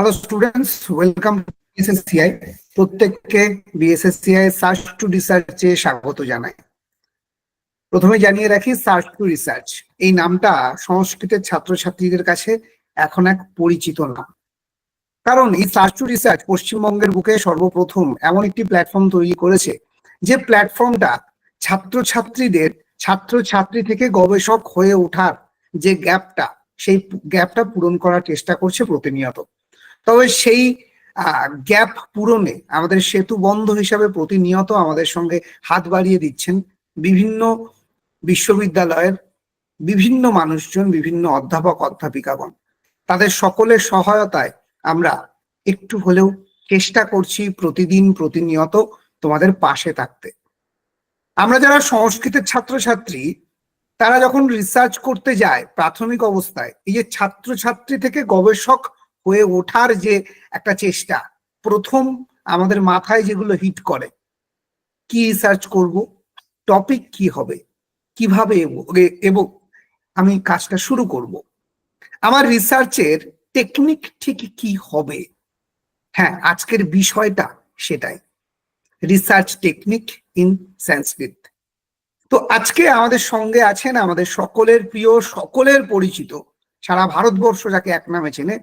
Hello students, welcome to BSSCI. প্রত্যেককে BSSCI search two রিসার্চে স্বাগত জানাই। প্রথমে জানিয়ে রাখি, সার্চ টু রিসার্চ এই নামটা সংস্কৃতের ছাত্রছাত্রীদের কাছে এখন এক পরিচিত নাম। কারণ এই সার্চ টু রিসার্চ পশ্চিমবঙ্গের বুকে সর্বপ্রথম এমন একটি প্ল্যাটফর্ম তৈরি করেছে, যে প্ল্যাটফর্মটা ছাত্রছাত্রী থেকে গবেষক হয়ে ওঠার যে গ্যাপটা, সেই গ্যাপটা পূরণ করার চেষ্টা করছে প্রতিনিয়ত। তবে সেই গ্যাপ পূরণে আমাদের সেতু বন্ধ হিসাবে প্রতিনিয়ত আমাদের সঙ্গে হাত বাড়িয়ে দিচ্ছেন বিভিন্ন বিশ্ববিদ্যালয়ের বিভিন্ন মানুষজন, বিভিন্ন অধ্যাপক অধ্যাপিকাগণ। তাদের সকলের সহায়তায় আমরা একটু হলেও চেষ্টা করছি প্রতিদিন প্রতিনিয়ত তোমাদের পাশে থাকতে। আমরা যারা সংস্কৃতের ছাত্রছাত্রী, তারা যখন রিসার্চ করতে যায় প্রাথমিক অবস্থায়, এই যে ছাত্রছাত্রী থেকে গবেষক হয়ে ওঠার যে একটা চেষ্টা, প্রথম আমাদের মাথায় যেগুলো হিট করে, কি রিসার্চ করব, টপিক কি হবে, কিভাবে এবং আমি কাজটা শুরু করব, আমার রিসার্চের টেকনিক ঠিক কি হবে। হ্যাঁ, আজকের বিষয়টা সেটাই, রিসার্চ টেকনিক ইন সংস্কৃত। তো আজকে আমাদের সঙ্গে আছেন আমাদের সকলের প্রিয়, সকলের পরিচিত, সারা ভারতবর্ষ যাকে এক নামে চেনে,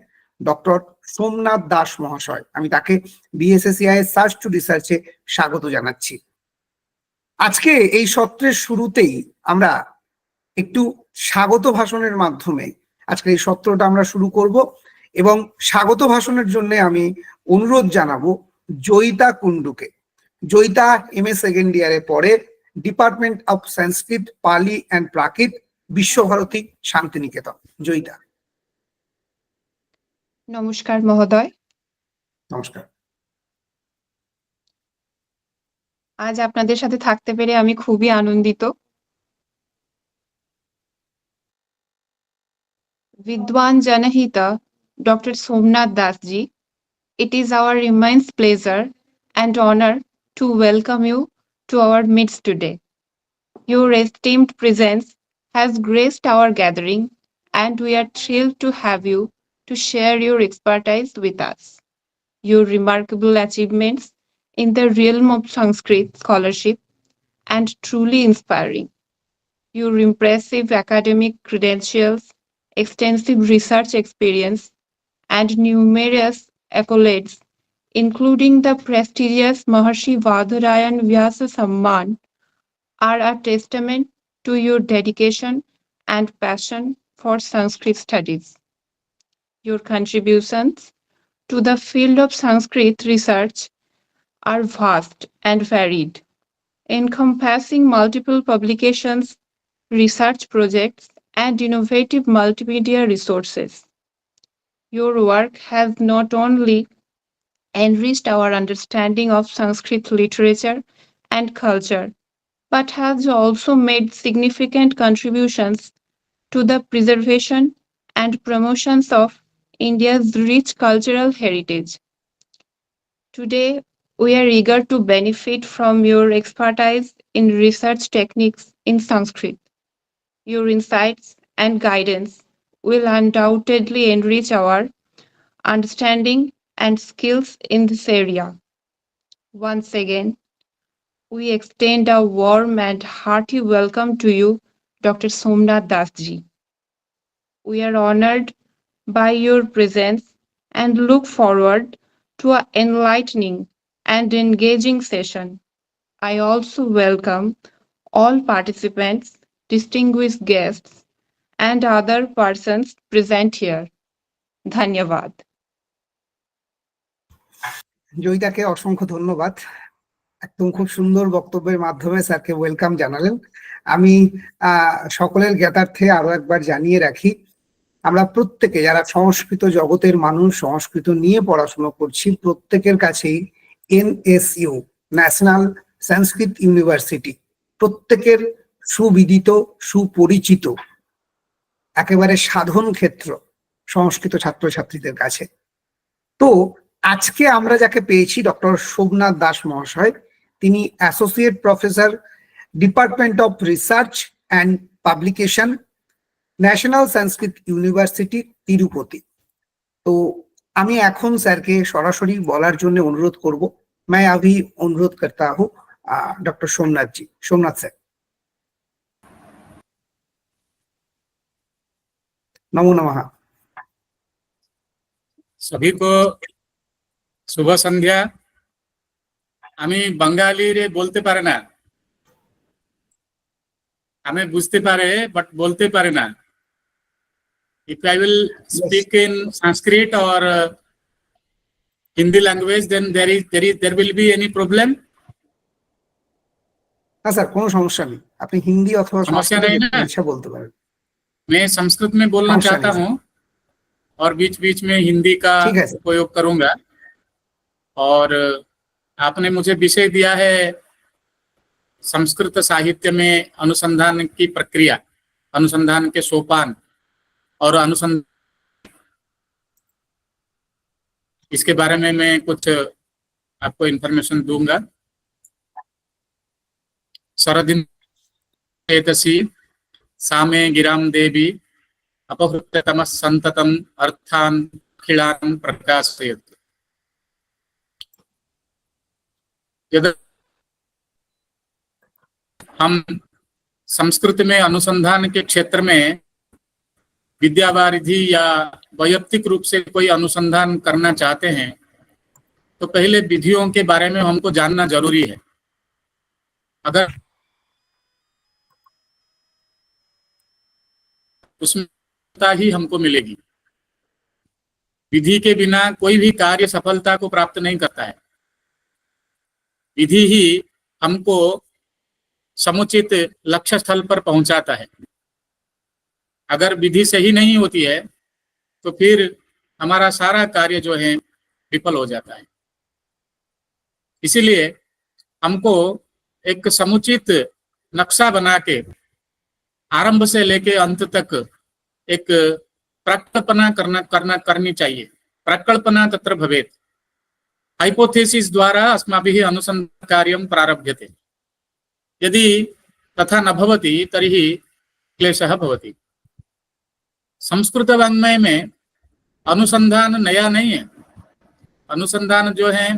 ডক্টর সোমনাথ দাস মহাশয়। আমি তাকে বিএসএসসিআই সার্চ টু রিসার্চে স্বাগত জানাচ্ছি। আজকে এই সত্রের শুরুতেই আমরা একটু স্বাগত ভাষণের মাধ্যমে আজকে এই সত্রটা আমরা শুরু করব, এবং স্বাগত ভাষণের জন্য আমি অনুরোধ জানাবো জয়িতা কুন্ডুকে। জয়িতা এমএ সেকেন্ড ইয়ারে পড়ে, ডিপার্টমেন্ট অফ সংস্কৃত, পালি অ্যান্ড প্রাকৃত, বিশ্বভারতী শান্তিনিকেতন। জয়িতা। নমস্কার মহোদয়। নমস্কার। আজ আপনাদের সাথে থাকতে পেরে আমি খুবই আনন্দিত। Vidwan Janahita, Dr. Somnath Das ji, it is our immense pleasure and honor to welcome you to our midst today. Your esteemed presence has graced our gathering, and we are thrilled to have you to share your expertise with us. Your remarkable achievements in the realm of Sanskrit scholarship and truly inspiring. Your impressive academic credentials, extensive research experience, and numerous accolades, including the prestigious Maharshi Vadharayan Vyasa Samman, are a testament to your dedication and passion for Sanskrit studies. Your contributions to the field of Sanskrit research are vast and varied, encompassing multiple publications, research projects, and innovative multimedia resources. Your work has not only enriched our understanding of Sanskrit literature and culture, but has also made significant contributions to the preservation and promotions of India's rich cultural heritage. Today, we are eager to benefit from your expertise in research techniques in Sanskrit. Your insights and guidance will undoubtedly enrich our understanding and skills in this area. Once again, we extend a warm and hearty welcome to you, Dr. Somnath Das ji. We are honored by your presence and look forward to an enlightening and engaging session. I also welcome all participants, distinguished guests, and other persons present here. Dhanyavad. জয়িতাকে অসংখ্য ধন্যবাদ। একদম খুব সুন্দর বক্তব্যের মাধ্যমে স্যারকে welcome জানালেন। আমি সকলের জ্ঞাতার্থে আরো একবার জানিয়ে রাখি, আমরা প্রত্যেকে যারা সংস্কৃত জগতের মানুষ, সংস্কৃত নিয়ে পড়াশোনা করছি, প্রত্যেকের কাছেই এনএসইউ, ন্যাশনাল সংস্কৃত ইউনিভার্সিটি, প্রত্যেকের সুবিদিত, সুপরিচিত একেবারে সাধন ক্ষেত্র সংস্কৃত ছাত্রছাত্রীদের কাছে। তো আজকে আমরা যাকে পেয়েছি, ডক্টর সোমনাথ দাস মহাশয়, তিনি associate professor, department of research and publication, national Sanskrit university, Tirupati. তো আমি এখন স্যারকে সরাসরি বলার জন্য অনুরোধ করব। मैं अभी अनुरोध करता हूँ डॉक्टर सोमनाथ जी, सोमनाथ सर। नमो नमः। सभी को शुभ संध्या। আমি বাঙালি রে বলতে পারে না, আমি বুঝতে পারে বাট বলতে পারে না। If I will speak in Sanskrit or Hindi language, then there will be any problem? না স্যার, কোনো সমস্যা নেই, আপনি হিন্দি অথবা समस्या সংস্কৃতে नहीं যেটা ना? ইচ্ছা বলতে পারেন। मैं संस्कृत में बोलना समस्या चाहता नहीं, हूँ और बीच बीच में हिंदी का ठीक है सर। उपयोग करूंगा। और आपने मुझे विषय दिया है संस्कृत साहित्य में अनुसंधान की प्रक्रिया, अनुसंधान के सोपान और अनुसंधान, इसके बारे में मैं कुछ आपको इंफॉर्मेशन दूंगा। शरदिन्दि सामे गिराम देवी अपहृत्यतमः संततम अर्थान् अखिलान् प्रकाशयत्। यदि हम संस्कृत में अनुसंधान के क्षेत्र में विद्यावारिधि या वैयक्तिक रूप से कोई अनुसंधान करना चाहते हैं तो पहले विधियों के बारे में हमको जानना जरूरी है। अगर उसमें ही हमको मिलेगी, विधि के बिना कोई भी कार्य सफलता को प्राप्त नहीं करता है। विधि ही हमको समुचित लक्ष्य स्थल पर पहुंचाता है। अगर विधि सही नहीं होती है तो फिर हमारा सारा कार्य जो है विफल हो जाता है। इसीलिए हमको एक समुचित नक्शा बना के आरंभ से लेके अंत तक एक प्रकल्पना करनी चाहिए। प्रकल्पना तत्र भवेत्। हाइपोथेसिस द्वारा अस्माभिः अनुसंधान कार्यं प्रारभ्यते। यदि तथा न भवति तर्हि क्लेशः भवति। संस्कृत वाङ्मय में अनुसंधान नया नहीं है। अनुसंधान जो है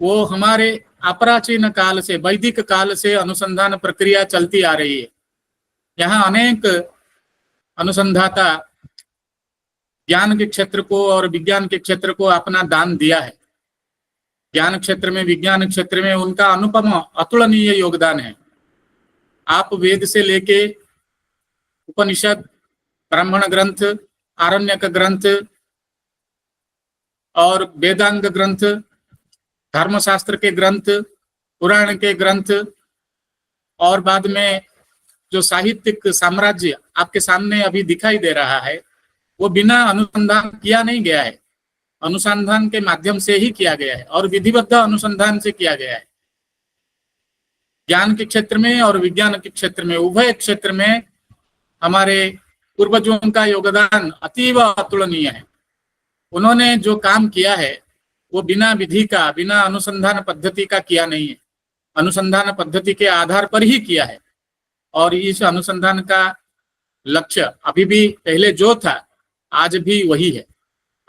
वो हमारे अपराचीन काल से, वैदिक काल से अनुसंधान प्रक्रिया चलती आ रही है। यहाँ अनेक अनुसंधाता ज्ञान के क्षेत्र को और विज्ञान के क्षेत्र को अपना दान दिया है। ज्ञान क्षेत्र में, विज्ञान क्षेत्र में उनका अनुपम अतुलनीय योगदान है। आप वेद से लेके उपनिषद, ब्राह्मण ग्रंथ, आरण्यक ग्रंथ और वेदांग ग्रंथ, धर्मशास्त्र के ग्रंथ, पुराण के ग्रंथ और बाद में जो साहित्यिक साम्राज्य आपके सामने अभी दिखाई दे रहा है वो बिना अनुसंधान किया नहीं गया है। अनुसंधान के माध्यम से ही किया गया है और विधिबद्ध अनुसंधान से किया गया है। ज्ञान के क्षेत्र में और विज्ञान के क्षेत्र में, उभय क्षेत्र में हमारे पूर्वजों का योगदान अतीव अतुलनीय है। उन्होंने जो काम किया है वो बिना विधि का, बिना अनुसंधान पद्धति का किया नहीं है। अनुसंधान पद्धति के आधार पर ही किया है। और इस अनुसंधान का लक्ष्य अभी भी पहले जो था आज भी वही है।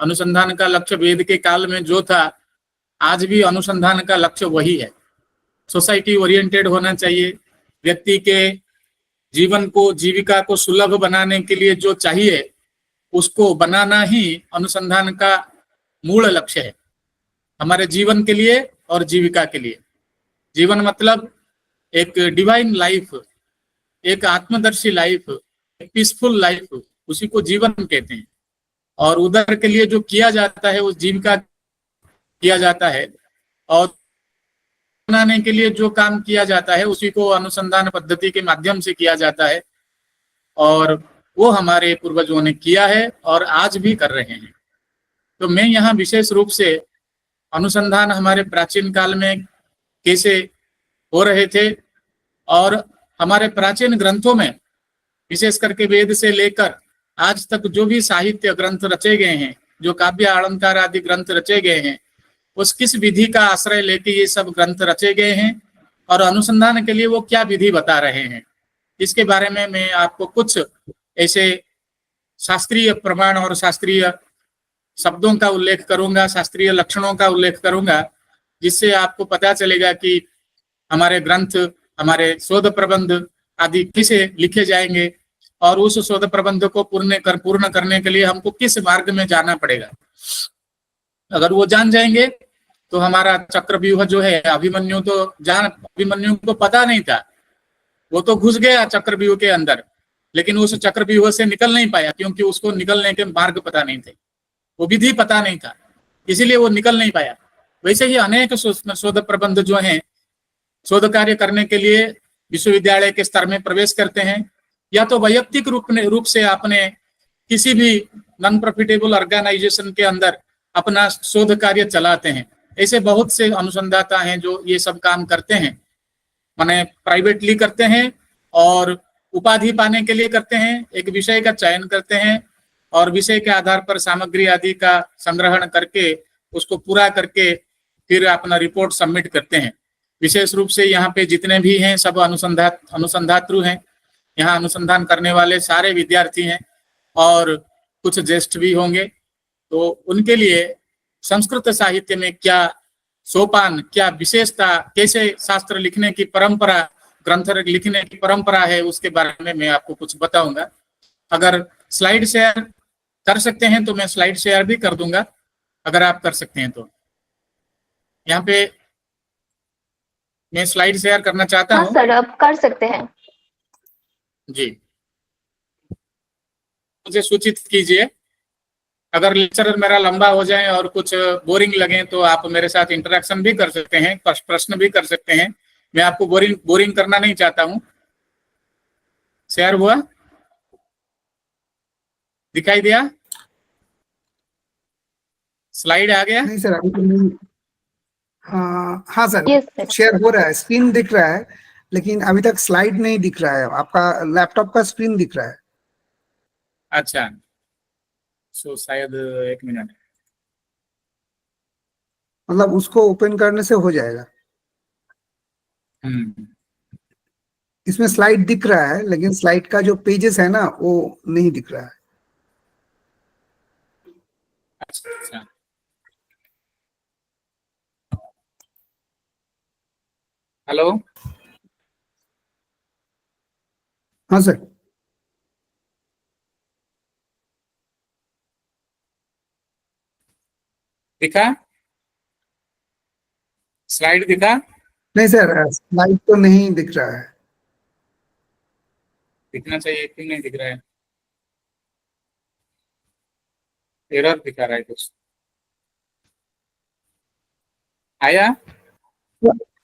अनुसंधान का लक्ष्य वेद के काल में जो था आज भी अनुसंधान का लक्ष्य वही है। सोसाइटी ओरिएंटेड होना चाहिए। व्यक्ति के जीवन को, जीविका को सुलभ बनाने के लिए जो चाहिए उसको बनाना ही अनुसंधान का मूल लक्ष्य है, हमारे जीवन के लिए और जीविका के लिए। जीवन मतलब एक डिवाइन लाइफ, एक आत्मदर्शी लाइफ, एक पीसफुल लाइफ, उसी को जीवन कहते हैं। और उधर के लिए जो किया जाता है उस जीविका किया जाता है, और बनाने के लिए जो काम किया जाता है उसी को अनुसंधान पद्धति के माध्यम से किया जाता है। और वो हमारे पूर्वजों ने किया है और आज भी कर रहे हैं। तो मैं यहाँ विशेष रूप से अनुसंधान हमारे प्राचीन काल में कैसे हो रहे थे और हमारे प्राचीन ग्रंथों में विशेष करके वेद से लेकर आज तक जो भी साहित्य ग्रंथ रचे गए हैं, जो काव्य अलंकार आदि ग्रंथ रचे गए हैं, उस किस विधि का आश्रय लेके ये सब ग्रंथ रचे गए हैं और अनुसंधान के लिए वो क्या विधि बता रहे हैं, इसके बारे में मैं आपको कुछ ऐसे शास्त्रीय प्रमाण और शास्त्रीय शब्दों का उल्लेख करूंगा, शास्त्रीय लक्षणों का उल्लेख करूंगा, जिससे आपको पता चलेगा कि हमारे ग्रंथ, हमारे शोध प्रबंध आदि किसे लिखे जाएंगे और उस शोध प्रबंध को पूर्ण करने के लिए हमको किस मार्ग में जाना पड़ेगा। अगर वो जान जाएंगे तो हमारा चक्रव्यूह जो है, अभिमन्यु को पता नहीं था, वो तो घुस गया चक्रव्यूह के अंदर, लेकिन उस चक्रव्यूह से निकल नहीं पाया क्योंकि उसको निकलने के मार्ग पता नहीं थे, वो विधि पता नहीं था, इसीलिए वो निकल नहीं पाया। वैसे ही अनेक शोध प्रबंध जो हैं, शोध कार्य करने के लिए विश्वविद्यालय के स्तर में प्रवेश करते हैं, या तो वैयक्तिक रूप से आपने किसी भी नॉन प्रॉफिटेबल ऑर्गेनाइजेशन के अंदर अपना शोध कार्य चलाते हैं। ऐसे बहुत से अनुसंधाता हैं जो ये सब काम करते हैं, माने प्राइवेटली करते हैं और उपाधि पाने के लिए करते हैं, एक विषय का चयन करते हैं और विषय के आधार पर सामग्री आदि का संग्रहण करके उसको पूरा करके फिर अपना रिपोर्ट सबमिट करते हैं। विशेष रूप से यहाँ पे जितने भी हैं सब अनुसंधातृ हैं, यहाँ अनुसंधान करने वाले सारे विद्यार्थी हैं और कुछ ज्येष्ठ भी होंगे। तो उनके लिए संस्कृत साहित्य में क्या सोपान, क्या विशेषता, कैसे शास्त्र लिखने की परंपरा, ग्रंथ लिखने की परंपरा है, उसके बारे में मैं आपको कुछ बताऊंगा। अगर स्लाइड शेयर कर सकते हैं तो मैं स्लाइड शेयर भी कर दूंगा, अगर आप कर सकते हैं तो। यहाँ पे मैं स्लाइड शेयर करना चाहता हूँ। सर, आप कर सकते हैं जी, मुझे सूचित कीजिए। अगर लेक्चर मेरा लंबा हो जाए और कुछ बोरिंग लगे तो आप मेरे साथ इंटरेक्शन भी कर सकते हैं, प्रश्न भी कर सकते हैं। मैं आपको बोरिंग करना नहीं चाहता हूँ। शेयर हुआ, दिखाई दिया, स्लाइड आ गया? नहीं सर, अभी तो नहीं। हाँ सर, Yes, sir. शेयर हो रहा है, स्क्रीन दिख रहा है, लेकिन अभी तक स्लाइड नहीं दिख रहा है। आपका लैपटॉप का स्क्रीन दिख रहा है। अच्छा, सो शायद 1 मिनट, मतलब उसको ओपन करने से हो जाएगा। इसमें स्लाइड दिख रहा है, लेकिन स्लाइड का जो पेजेस है ना वो नहीं दिख रहा है। अच्छा, हेलो, हाँ सर, दिखा? स्लाइड दिखा? नहीं सर, स्लाइड तो नहीं दिख रहा है। दिखना चाहिए, क्यों नहीं दिख रहा है? एरर दिखा रहा है कुछ। आया?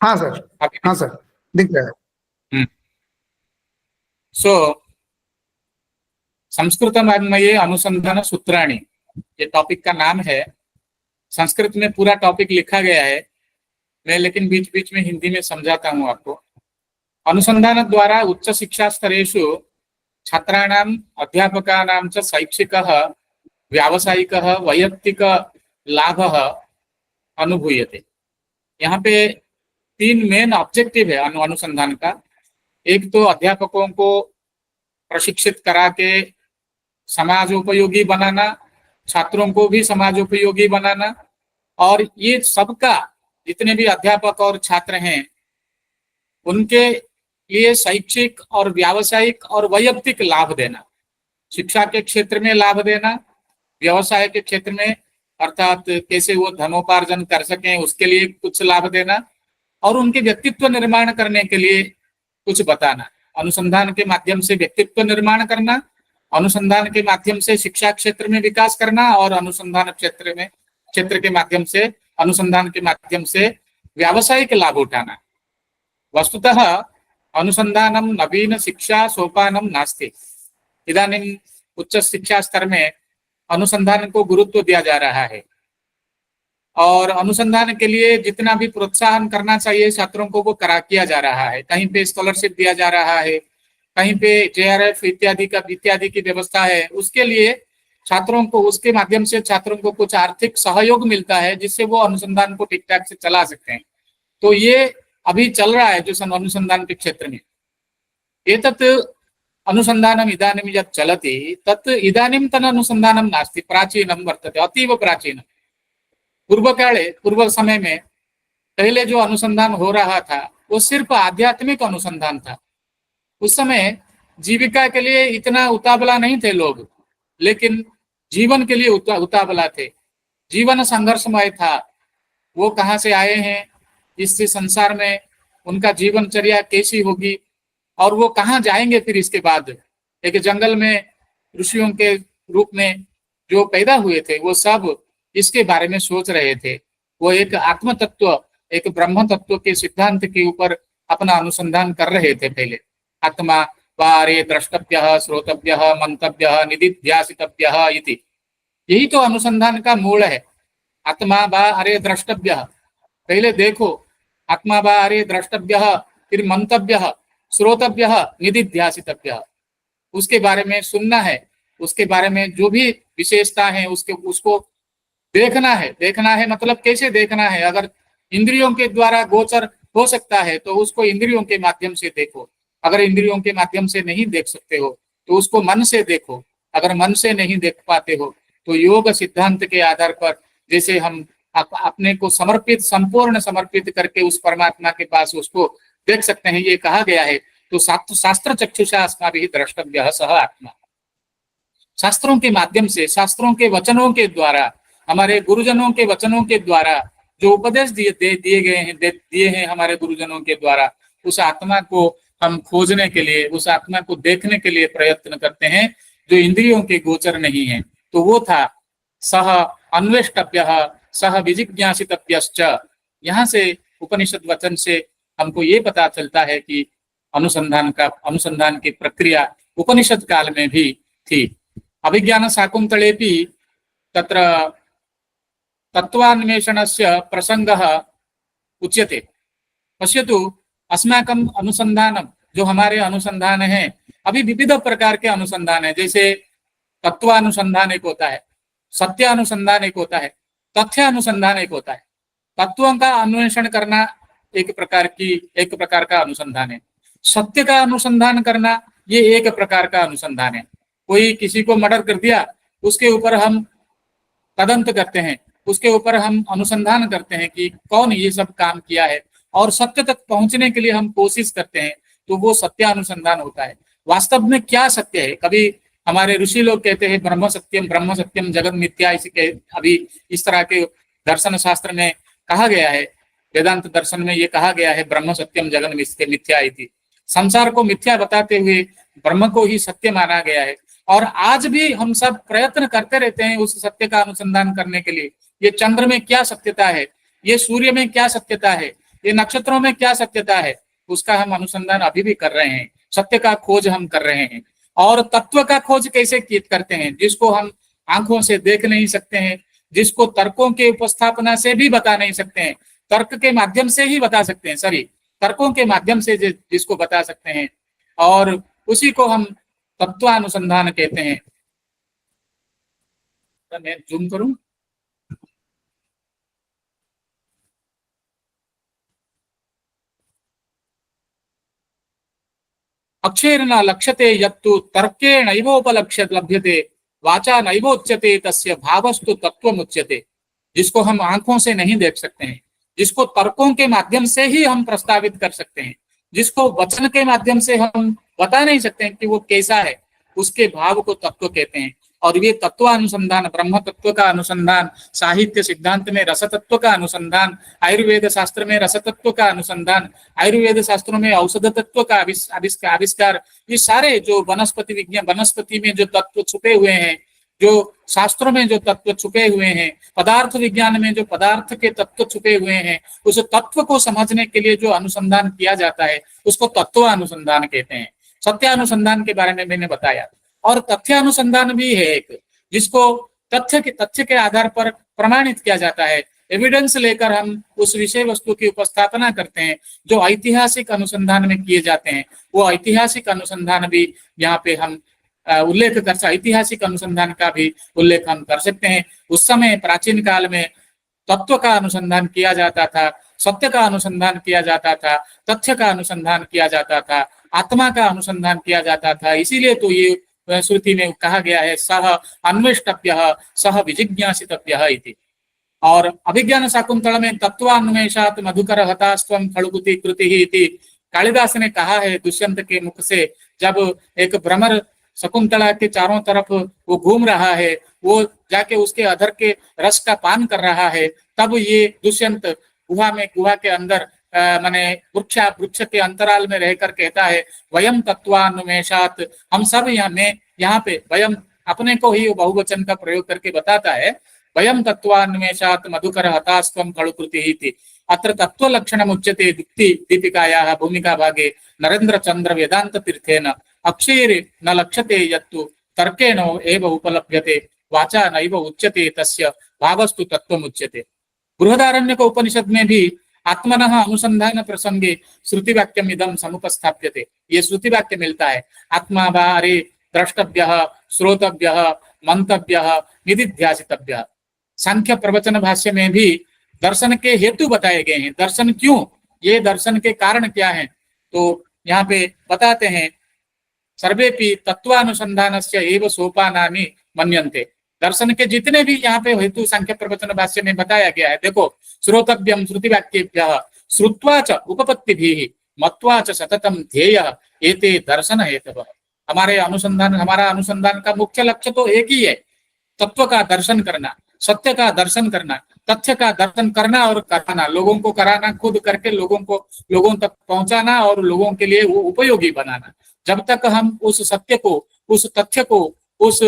हाँ सर, हाँ सर, दिख रहा है। सो संस्कृत वाङ्मये अनुसंधान सूत्राणि, ये टॉपिक का नाम है। संस्कृत में पूरा टॉपिक लिखा गया है, मैं लेकिन बीच बीच में हिंदी में समझाता हूँ आपको। अनुसंधान द्वारा उच्च शिक्षा स्तरेषु छात्राणाम अध्यापकानां च शैक्षिकः व्यावसायिकः वैयक्तिक लाभः अनुभूयते। यहाँ पे 3 मेन ऑब्जेक्टिव है अनुसंधान का। एक तो अध्यापकों को प्रशिक्षित करा के समाजोपयोगी बनाना, छात्रों को भी समाजोपयोगी बनाना, और ये सबका, जितने भी अध्यापक और छात्र हैं उनके लिए शैक्षिक और व्यावसायिक और वैयक्तिक लाभ देना। शिक्षा के क्षेत्र में लाभ देना, व्यवसाय के क्षेत्र में अर्थात कैसे वो धनोपार्जन कर सकें उसके लिए कुछ लाभ देना, और उनके व्यक्तित्व निर्माण करने के लिए कुछ बताना। अनुसंधान के माध्यम से व्यक्तित्व निर्माण करना, अनुसंधान के माध्यम से शिक्षा क्षेत्र में विकास करना, और अनुसंधान क्षेत्र के माध्यम से, अनुसंधान के माध्यम से व्यावसायिक लाभ उठाना। वस्तुतः अनुसंधानम नवीन शिक्षा सोपानम नास्ति। इदानीं उच्च शिक्षा स्तर में अनुसंधान को गुरुत्व दिया जा रहा है, और अनुसंधान के लिए जितना भी प्रोत्साहन करना चाहिए छात्रों को वो किया जा रहा है। कहीं पे स्कॉलरशिप दिया जा रहा है, कहीं पे JRF इत्यादि की व्यवस्था है, उसके लिए छात्रों को, उसके माध्यम से छात्रों को कुछ आर्थिक सहयोग मिलता है जिससे वो अनुसंधान को ठीक ठाक से चला सकते हैं। तो ये अभी चल रहा है जो अनुसंधान के क्षेत्र में। एतत् अनुसंधानम इदानीं यत् चलति तत् इदानीन्तन अनुसंधानं नास्ति, प्राचीनं वर्तते, अतीव प्राचीनं। पूर्व काले, पूर्व समय में पहले जो अनुसंधान हो रहा था वो सिर्फ आध्यात्मिक अनुसंधान था। उस समय जीविका के लिए इतना उतावला नहीं थे लोग, लेकिन जीवन के लिए उतावला थे। जीवन संघर्षमय था। वो कहाँ से आए हैं, इस संसार में उनका जीवनचर्या कैसी होगी और वो कहाँ जाएंगे फिर इसके बाद। एक जंगल में ऋषियों के रूप में जो पैदा हुए थे वो सब इसके बारे में सोच रहे थे। वो एक आत्म तत्व, एक ब्रह्म तत्व के सिद्धांत के ऊपर अपना अनुसंधान कर रहे थे पहले। आत्मा वारे द्रष्टव्यः श्रोतव्यः मंतव्यः निदिध्यासितव्यः इति। यही तो अनुसंधान का मूल है। आत्मा बा अरे द्रष्टव्यः, पहले देखो, आत्मा बा अरे द्रष्टव्यः, फिर मंतव्यः, श्रोतव्यः, निदिध्यासितव्यः। उसके बारे में सुनना है, उसके बारे में जो भी विशेषता है उसको देखना है। देखना है मतलब कैसे देखना है? अगर इंद्रियों के द्वारा गोचर हो सकता है तो उसको इंद्रियों के माध्यम से देखो। अगर इंद्रियों के माध्यम से नहीं देख सकते हो तो उसको मन से देखो। अगर मन से नहीं देख पाते हो तो योग सिद्धांत के आधार पर, जैसे हम अपने को समर्पित, संपूर्ण समर्पित करके उस परमात्मा के पास उसको देख सकते हैं, ये कहा गया है। तो शास्त्र चक्षुषा अस्माभिः द्रष्टव्यः सः आत्मा। शास्त्रों के माध्यम से, शास्त्रों के वचनों के द्वारा, हमारे गुरुजनों के वचनों के द्वारा जो उपदेश दिए हैं हमारे गुरुजनों के द्वारा, उस आत्मा को हम खोजने के लिए, उस आत्मा को देखने के लिए प्रयत्न करते हैं जो इंद्रियों के गोचर नहीं है। तो वो था सह अन्वेष्टव्यः सह विजिज्ञासितव्यश्च। यहाँ से उपनिषद वचन से हमको ये पता चलता है कि अनुसंधान की प्रक्रिया उपनिषद काल में भी थी। अभिज्ञान शाकुंतलेपि तत्र तत्वान्वेषणस्य प्रसंगः उच्यते। पश्यतु, अस्माकं अनुसंधानम, जो हमारे अनुसंधान है, अभी विविध प्रकार के अनुसंधान है। जैसे तत्वानुसंधान एक होता है, सत्य अनुसंधान एक होता है, तथ्य अनुसंधान एक होता है। तत्वों का अन्वेषण करना एक प्रकार का अनुसंधान है। सत्य का अनुसंधान करना ये एक प्रकार का अनुसंधान है। कोई किसी को मर्डर कर दिया, उसके ऊपर हम तदंत करते हैं, उसके ऊपर हम अनुसंधान करते हैं कि कौन ये सब काम किया है, और सत्य तक पहुंचने के लिए हम कोशिश करते हैं, तो वो सत्य अनुसंधान होता है। वास्तव में क्या सत्य है? कभी हमारे ऋषि लोग कहते हैं ब्रह्म सत्यम जगत मिथ्या। अभी इस तरह के दर्शन शास्त्र में कहा गया है, वेदांत दर्शन में ये कहा गया है ब्रह्म सत्यम जगत मिथ्या इति। संसार को मिथ्या बताते हुए ब्रह्म को ही सत्य माना गया है। और आज भी हम सब प्रयत्न करते रहते हैं उस सत्य का अनुसंधान करने के लिए। ये चंद्र में क्या सत्यता है, ये सूर्य में क्या सत्यता है, ये नक्षत्रों में क्या सत्यता है, उसका हम अनुसंधान अभी भी कर रहे हैं। सत्य का खोज हम कर रहे हैं। और तत्व का खोज कैसे करते हैं? जिसको हम आंखों से देख नहीं सकते हैं, जिसको तर्कों के उपस्थापना से भी बता नहीं सकते हैं, तर्क के माध्यम से ही बता सकते हैं, तर्कों के माध्यम से जिसको बता सकते हैं, और उसी को हम तत्वानुसंधान कहते हैं। मैं जूम करूं? अक्षरेण लक्ष्यते यत्तु तर्केणैवोपलक्ष्य लभ्यते वाचा नैवोच्यते तस्य भावस्तु तत्वमुच्यते। जिसको हम आंखों से नहीं देख सकते हैं, जिसको तर्कों के माध्यम से ही हम प्रस्तावित कर सकते हैं, जिसको वचन के माध्यम से हम बता नहीं सकते हैं कि वो कैसा है, उसके भाव को तत्व कहते हैं। और ये तत्वानुसंधान, ब्रह्म तत्व का अनुसंधान, साहित्य सिद्धांत में रस तत्व का अनुसंधान, आयुर्वेद शास्त्र में रस तत्व का अनुसंधान, आयुर्वेद शास्त्रों में औषध तत्व का आविष्कार, ये सारे जो वनस्पति विज्ञान, वनस्पति में जो तत्व छुपे हुए हैं, जो शास्त्रों में जो तत्व छुपे हुए हैं, पदार्थ विज्ञान में जो पदार्थ के तत्व छुपे हुए हैं, उस तत्व को समझने के लिए जो अनुसंधान किया जाता है उसको तत्व अनुसंधान कहते हैं। सत्यानुसंधान के बारे में मैंने बताया। और तथ्य अनुसंधान भी है एक, जिसको तथ्य के आधार पर प्रमाणित किया जाता है। एविडेंस लेकर हम उस विषय वस्तु की उपस्थापना करते हैं। जो ऐतिहासिक अनुसंधान में किए जाते हैं, वो ऐतिहासिक अनुसंधान भी यहाँ पे हम उल्लेख कर सकते, ऐतिहासिक अनुसंधान का भी उल्लेख हम कर सकते हैं। उस समय प्राचीन काल में तत्व का अनुसंधान किया जाता था, सत्य का अनुसंधान किया जाता था, तथ्य का अनुसंधान किया जाता था। आत्मा का अनुसंधान किया जाता था। इसीलिए तो ये श्रुति में कहा गया है सह अन्वेष्टव्यः सह विजिज्ञासितव्यः इति। और अभिज्ञान शाकुंतल में तत्वान्वेषात् मधुकर हतास्त्वं खड़ुकुति कृतिः इति कालिदास ने कहा है दुष्यंत के मुख से। जब एक भ्रमर शकुंतला के चारों तरफ वो घूम रहा है, वो जाके उसके अधर के रस का पान कर रहा है, तब ये दुष्यंत गुहा के अंदर माने वृक्ष के अंतराल में रहकर कहता है वयम तत्वान्वेषात्, हम सब यहाँ पे वयम अपने को ही बहुवचन का प्रयोग करके बताता है, वयम तत्वान्वेषात् मधुकर हतास्त्वं खड़ुकृतिः इति। अत्र तत्त्वलक्षणमुच्यते दीपिकायाः भूमिका भागे नरेंद्र चंद्र वेदांत तीर्थेन अक्षरे न लक्ष्यते यत्तु तर्केण एव उपलभ्यते वाचा नैव उच्यते तस्य भावस्तु तत्त्वमुच्यते। बृहदारण्यक उपनिषद में भी आत्मनः अनुसंधान प्रसंगे श्रुति वाक्यम इदम समुपस्थाप्यते, ये श्रुति वाक्य मिलता है। आत्मा बारे द्रष्टव्यः श्रोतव्यः मंतव्यः निदिध्यासितव्यः। सांख्य प्रवचन भाष्य में भी दर्शन के हेतु बताए गए हैं, दर्शन क्यों, ये दर्शन के कारण क्या हैं, तो यहाँ पे बताते हैं सर्वेपि तत्वानुसंधानस्य एव सोपानानि मन्यन्ते। दर्शन के जितने भी यहाँ पे हेतु सांख्य प्रवचन भाष्य में बताया गया है, देखो श्रोतव्यम श्रुतिवाक्येभ्यः श्रुत्वा च उपपत्तिभिः मत्वा च सततम ध्येयः एते दर्शन हेतवः। हमारा अनुसंधान का मुख्य लक्ष्य तो एक ही है, तत्व का दर्शन करना, सत्य का दर्शन करना, तथ्य का दर्शन करना और कराना, लोगों को कराना, खुद करके लोगों तक पहुंचाना और लोगों के लिए वो उपयोगी बनाना। जब तक हम उस सत्य को, उस तथ्य को, उस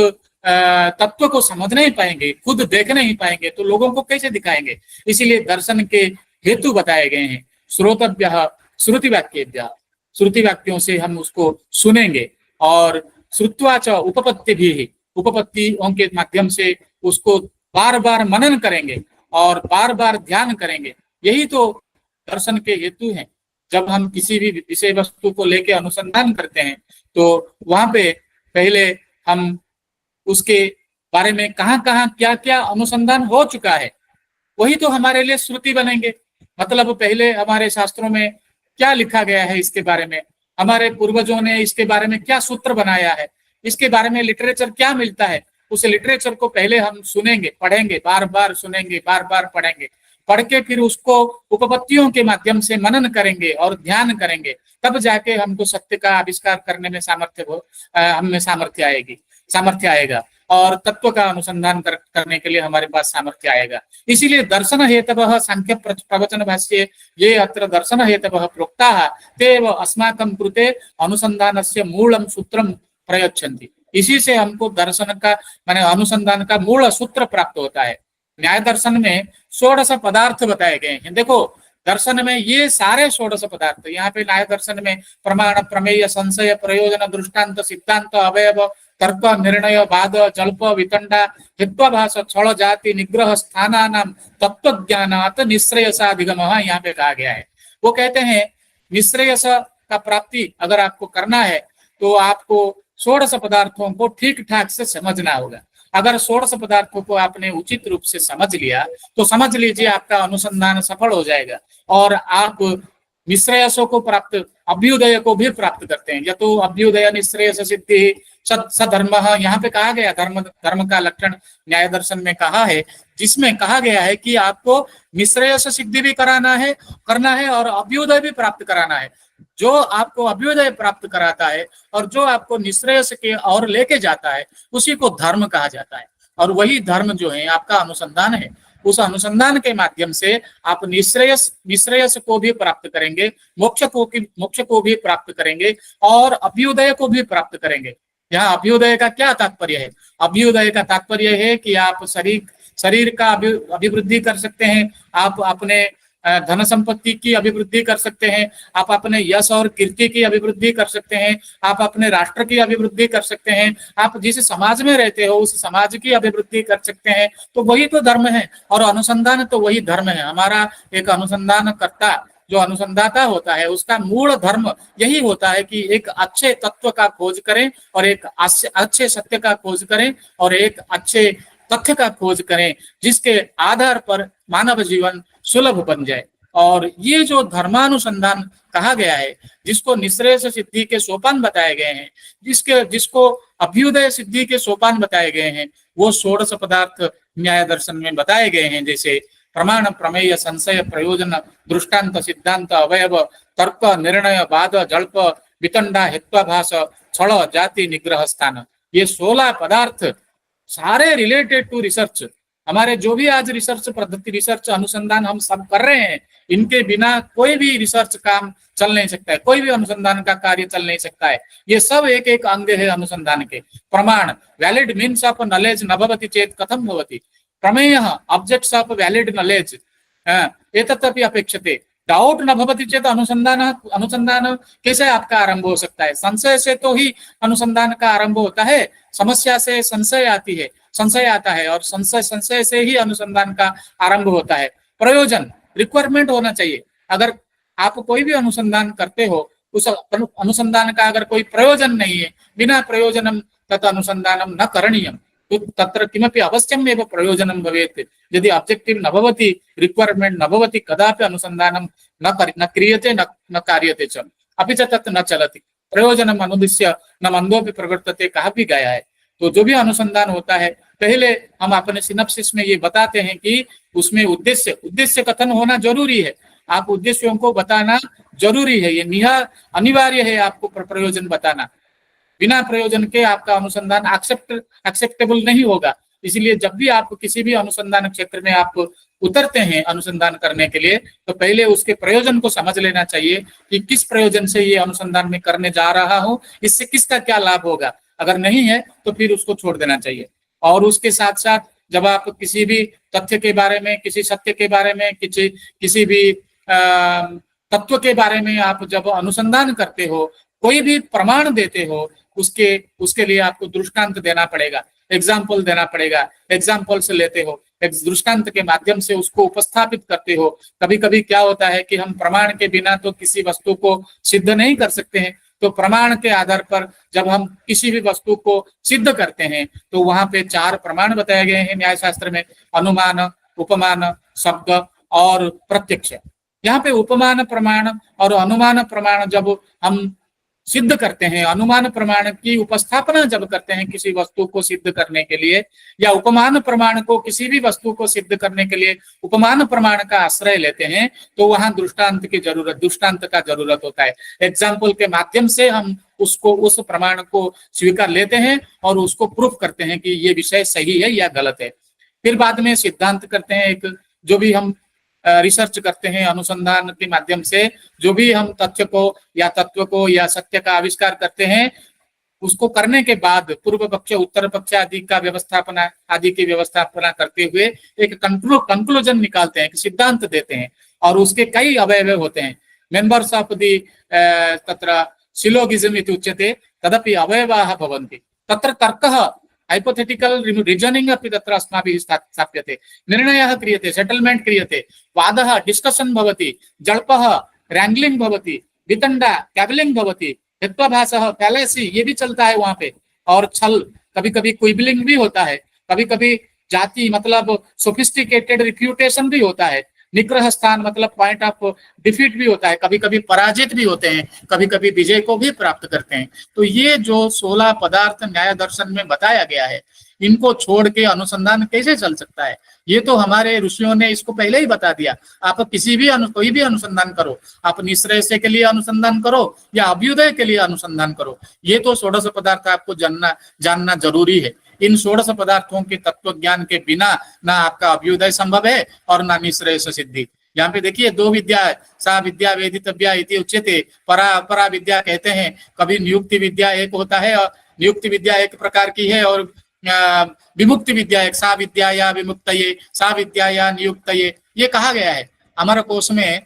तत्व को समझ नहीं पाएंगे, खुद देख नहीं पाएंगे, तो लोगों को कैसे दिखाएंगे। इसीलिए दर्शन के हेतु बताए गए हैं। श्रोतव्यः श्रुतिवाक्येभ्यः, श्रुति वाक्यों से हम उसको सुनेंगे, और श्रुत्वा च उपपत्तिभिः, उपपत्तियों के माध्यम से उसको बार बार मनन करेंगे और बार बार ध्यान करेंगे। यही तो दर्शन के हेतु हैं। जब हम किसी भी विषय वस्तु को लेके अनुसंधान करते हैं तो वहां पे पहले हम उसके बारे में कहाँ क्या क्या अनुसंधान हो चुका है, वही तो हमारे लिए श्रुति बनेंगे। मतलब पहले हमारे शास्त्रों में क्या लिखा गया है इसके बारे में, हमारे पूर्वजों ने इसके बारे में क्या सूत्र बनाया है, इसके बारे में लिटरेचर क्या मिलता है, उस लिटरेचर को पहले हम सुनेंगे, पढ़ेंगे, बार बार सुनेंगे, बार बार पढ़ेंगे, पढ़ के फिर उसको उपपत्तियों के माध्यम से मनन करेंगे और ध्यान करेंगे, तब जाके हमको सत्य का आविष्कार करने में हमें सामर्थ्य आएगा और तत्व का अनुसंधान करने के लिए हमारे पास सामर्थ्य आएगा। इसीलिए दर्शन हेतवः सांख्य प्रवचन भाष्ये ये अत्र दर्शन हेतवः प्रोक्ताः तेव अस्माकं कृते अनुसंधानस्य मूलं सूत्रं प्रयच्छन्ति। इसी से हमको दर्शन का माने अनुसंधान का मूल सूत्र प्राप्त होता है। न्याय दर्शन में 16 पदार्थ बताए गए हैं। देखो दर्शन में ये सारे 16 पदार्थ, यहाँ पे न्याय दर्शन में प्रमाण, प्रमेय, संशय, प्रयोजन, दृष्टांत, सिद्धांत, अवयव, तर्क, निर्णय, वाद, जल्प, वितंडा, हित्वाभास, छल, जाति, निग्रह, स्थानानां तत्वज्ञानात् निश्रेयसाधिगमः यहाँ पे कहा गया है। वो कहते हैं निश्रेयस का प्राप्ति अगर आपको करना है तो आपको 16 पदार्थों को ठीक ठाक से समझना होगा। अगर 16 पदार्थों को आपने उचित रूप से समझ लिया तो समझ लीजिए आपका अनुसंधान सफल हो जाएगा और आप निश्रेयसों को प्राप्त, अभ्युदय को भी प्राप्त करते हैं। यतो अभ्युदय निश्रेयस सिद्धि सधर्म, यहाँ पे कहा गया धर्म का लक्षण न्याय दर्शन में कहा है, जिसमें कहा गया है कि आपको निश्रेयस सिद्धि भी करना है और अभ्युदय भी प्राप्त कराना है। जो आपको अभ्युदय प्राप्त कराता है और जो आपको निश्रेयस के और लेके जाता है उसी को धर्म कहा जाता है। और वही धर्म जो है आपका अनुसंधान है। उस अनुसंधान के माध्यम से आप निश्रेयस को भी प्राप्त करेंगे, मोक्ष को भी प्राप्त करेंगे और अभ्युदय को भी प्राप्त करेंगे। यहाँ अभ्युदय का क्या तात्पर्य है? अभ्युदय का तात्पर्य है कि आप शरीर का अभिवृद्धि कर सकते हैं, आप अपने धन संपत्ति की अभिवृद्धि कर सकते हैं, आप अपने यश और कीर्ति की अभिवृद्धि कर सकते हैं, आप अपने राष्ट्र की अभिवृद्धि कर सकते हैं, आप जिस समाज में रहते हो उस समाज की अभिवृद्धि कर सकते हैं। तो वही तो धर्म है और अनुसंधान तो वही धर्म है। हमारा एक अनुसंधान कर्ता जो अनुसंधाता होता है उसका मूल धर्म यही होता है कि एक अच्छे तत्व का खोज करें और एक अच्छे सत्य का खोज करें और एक अच्छे तथ्य का खोज करें, जिसके आधार पर मानव जीवन सुलभ बन जाए। और ये जो धर्मानुसंधान कहा गया है, जिसको निःश्रेयस सिद्धि के सोपान बताए गए हैं, जिसको अभ्युदय सिद्धि के सोपान बताए गए हैं, वो षोडश पदार्थ न्याय दर्शन में बताए गए हैं। जैसे प्रमाण, प्रमेय, संशय, प्रयोजन, दृष्टांत, सिद्धांत, अवयव, तर्क, निर्णय, वाद, जल्प, वितंडा, हेत्वाभास, छल, जाति, निग्रह स्थान, ये 16 पदार्थ सारे रिलेटेड टू रिसर्च। हमारे जो भी आज रिसर्च पद्धति, रिसर्च अनुसंधान हम सब कर रहे हैं, इनके बिना कोई भी रिसर्च काम चल नहीं सकता है, कोई भी अनुसंधान का कार्य चल नहीं सकता है। ये सब एक एक अंग है अनुसंधान के। प्रमाण, वैलिड मीन्स ऑफ नॉलेज न भवति चेत कथम भवति। प्रमेय, ऑब्जेक्ट्स ऑफ वैलिड नॉलेज एतदपि अपेक्षते। डाउट न भवति चेत अनुसंधान कैसे आपका आरंभ हो सकता है। संशय से तो ही अनुसंधान का आरंभ होता है, समस्या से संशय आती है, संशय आता है, और संशय से ही अनुसंधान का आरंभ होता है। प्रयोजन, रिक्वायरमेंट होना चाहिए। अगर आप कोई भी अनुसंधान करते हो, उस अनुसंधान का अगर कोई प्रयोजन नहीं है, बिना प्रयोजनम तत् अनुसंधानम न करणीयम, तो तत्र किमपि अवश्यम एव प्रयोजनम भवेत्। यदि ऑब्जेक्टिव न भवति, रिक्वायरमेंट न भवति, कदापि अनुसंधानम न क्रियते न कार्यते च, अपि च तत् न चलति। प्रयोजनम अनुदिश्य न मंदोपि प्रवर्तते कहा भी गया है। तो जो भी अनुसंधान होता है, पहले हम अपने सिनॉप्सिस में ये बताते हैं कि उसमें उद्देश्य कथन होना जरूरी है। आप उद्देश्यों को बताना जरूरी है, ये अनिवार्य है आपको प्रयोजन बताना। बिना प्रयोजन के आपका अनुसंधान एक्सेप्टेबल नहीं होगा। इसलिए जब भी आप किसी भी अनुसंधान क्षेत्र में आप उतरते हैं अनुसंधान करने के लिए, तो पहले उसके प्रयोजन को समझ लेना चाहिए कि किस प्रयोजन से ये अनुसंधान में करने जा रहा हूं, इससे किसका क्या लाभ होगा। अगर नहीं है तो फिर उसको छोड़ देना चाहिए। और उसके साथ साथ जब आप किसी भी तथ्य के बारे में, किसी सत्य के बारे में, किसी भी तत्व के बारे में आप जब अनुसंधान करते हो, कोई भी प्रमाण देते हो, उसके लिए आपको दृष्टांत देना पड़ेगा, एग्जाम्पल देना पड़ेगा। एग्जाम्पल से लेते हो, एक दृष्टांत के माध्यम से उसको उपस्थापित करते हो। कभी कभी क्या होता है कि हम प्रमाण के बिना तो किसी वस्तु को सिद्ध नहीं कर सकते हैं, तो प्रमाण के आधार पर जब हम किसी भी वस्तु को सिद्ध करते हैं, तो वहां पे 4 प्रमाण बताए गए हैं न्याय शास्त्र में: अनुमान, उपमान, शब्द और प्रत्यक्ष। यहाँ पे उपमान प्रमाण और अनुमान प्रमाण जब हम सिद्ध करते हैं, अनुमान प्रमाण की उपस्थापना जब करते हैं किसी वस्तु को सिद्ध करने के लिए, या उपमान प्रमाण को किसी भी वस्तु को सिद्ध करने के लिए उपमान प्रमाण का आश्रय लेते हैं, तो वहां दृष्टांत का जरूरत होता है। एग्जाम्पल के माध्यम से हम उस प्रमाण को स्वीकार लेते हैं और उसको प्रूफ करते हैं कि ये विषय सही है या गलत है। फिर बाद में सिद्धांत करते हैं। एक जो भी हम रिसर्च करते हैं अनुसंधान के माध्यम से, जो भी हम तथ्य को या तत्व को या सत्य का आविष्कार करते हैं, उसको करने के बाद पूर्व पक्ष, उत्तर पक्ष आदि की व्यवस्थापना करते हुए एक कंक्लूजन निकालते हैं, सिद्धांत देते हैं, और उसके कई अवयव होते हैं। मेंबर्स ऑफ द तत्र सिलोगिज्म इति उच्यते, तदपि अवयवाः भवन्ति। तत्र तर्कः, हाइपोथेटिकल रीजनिंग अपि तत्र अस्माभिः स्थाप्यते, निर्णयः क्रियते, सेटलमेंट क्रियते, वादः डिस्कशन भवति, जल्पः रैंगलिंग भवति, वितंडा कैबलिंग भवति, हेत्वाभासः फैलेसी, ये भी चलता है वहां पे, और छल, कभी कभी क्विबलिंग भी होता है, कभी कभी जाति मतलब सोफिस्टिकेटेड रिफ्यूटेशन भी होता है, निग्रह स्थान मतलब पॉइंट ऑफ डिफीट भी होता है, कभी कभी पराजित भी होते हैं, कभी कभी विजय को भी प्राप्त करते हैं। तो ये जो 16 पदार्थ न्याय दर्शन में बताया गया है, इनको छोड़ के अनुसंधान कैसे चल सकता है? ये तो हमारे ऋषियों ने इसको पहले ही बता दिया। आप कोई भी अनुसंधान करो, आप निःश्रेयस के लिए अनुसंधान करो या अभ्युदय के लिए अनुसंधान करो, ये तो 16 पदार्थ आपको जानना जरूरी है। इन 16 पदार्थों के तत्व ज्ञान के बिना ना आपका अभ्युदय संभव है और ना निःश्रेयस सिद्धि। यहाँ पे देखिए 2 विद्या है, सा विद्या वेदितव्या इति उच्यते, परा विद्या कहते हैं। कभी नियुक्ति विद्या एक होता है, और नियुक्ति विद्या एक प्रकार की है, और विमुक्ति विद्या एक, सा विद्या या विमुक्तये, सा विद्या या नियुक्तये, ये कहा गया है। अमर कोश में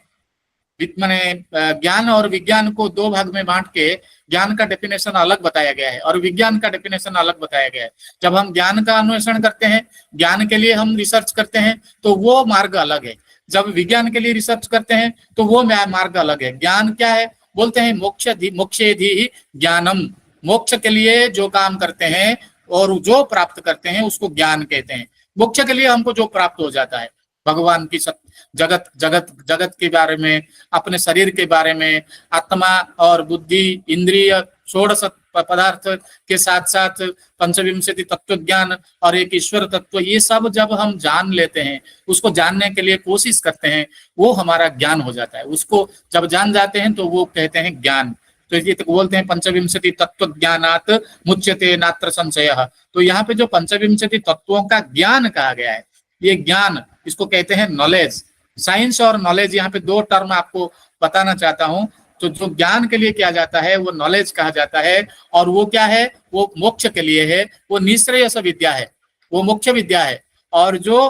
मैंने ज्ञान और विज्ञान को 2 भाग में बांट के ज्ञान का डेफिनेशन अलग बताया गया है और विज्ञान का डेफिनेशन अलग बताया गया है। जब हम ज्ञान का अन्वेषण करते हैं, ज्ञान के लिए हम रिसर्च करते हैं, तो वो मार्ग अलग है। जब विज्ञान के लिए रिसर्च करते हैं तो वो मार्ग अलग है। ज्ञान क्या है? बोलते हैं मोक्षेधि ज्ञानम, मोक्ष के लिए जो काम करते हैं और जो प्राप्त करते हैं उसको ज्ञान कहते हैं। मोक्ष के लिए हमको जो प्राप्त हो जाता है, भगवान की जगत जगत जगत के बारे में, अपने शरीर के बारे में, आत्मा और बुद्धि इंद्रिय 16 पदार्थ के साथ साथ पंचविंशति तत्व ज्ञान और एक ईश्वर तत्व, ये सब जब हम जान लेते हैं, उसको जानने के लिए कोशिश करते हैं, वो हमारा ज्ञान हो जाता है। उसको जब जान जाते हैं तो वो कहते हैं ज्ञान। तो ये तो बोलते हैं पंचविंशति तत्व ज्ञानात मुच्यते नात्र संशयः। तो यहाँ पे जो पंचविंशति तत्वों का ज्ञान कहा गया है, ये ज्ञान, इसको कहते हैं नॉलेज। साइंस और नॉलेज, यहाँ पे दो टर्म आपको बताना चाहता हूँ। तो जो ज्ञान के लिए किया जाता है वो नॉलेज कहा जाता है, और वो क्या है, वो मोक्ष के लिए है, वो निश्रेयस विद्या है, वो मोक्ष विद्या है। और जो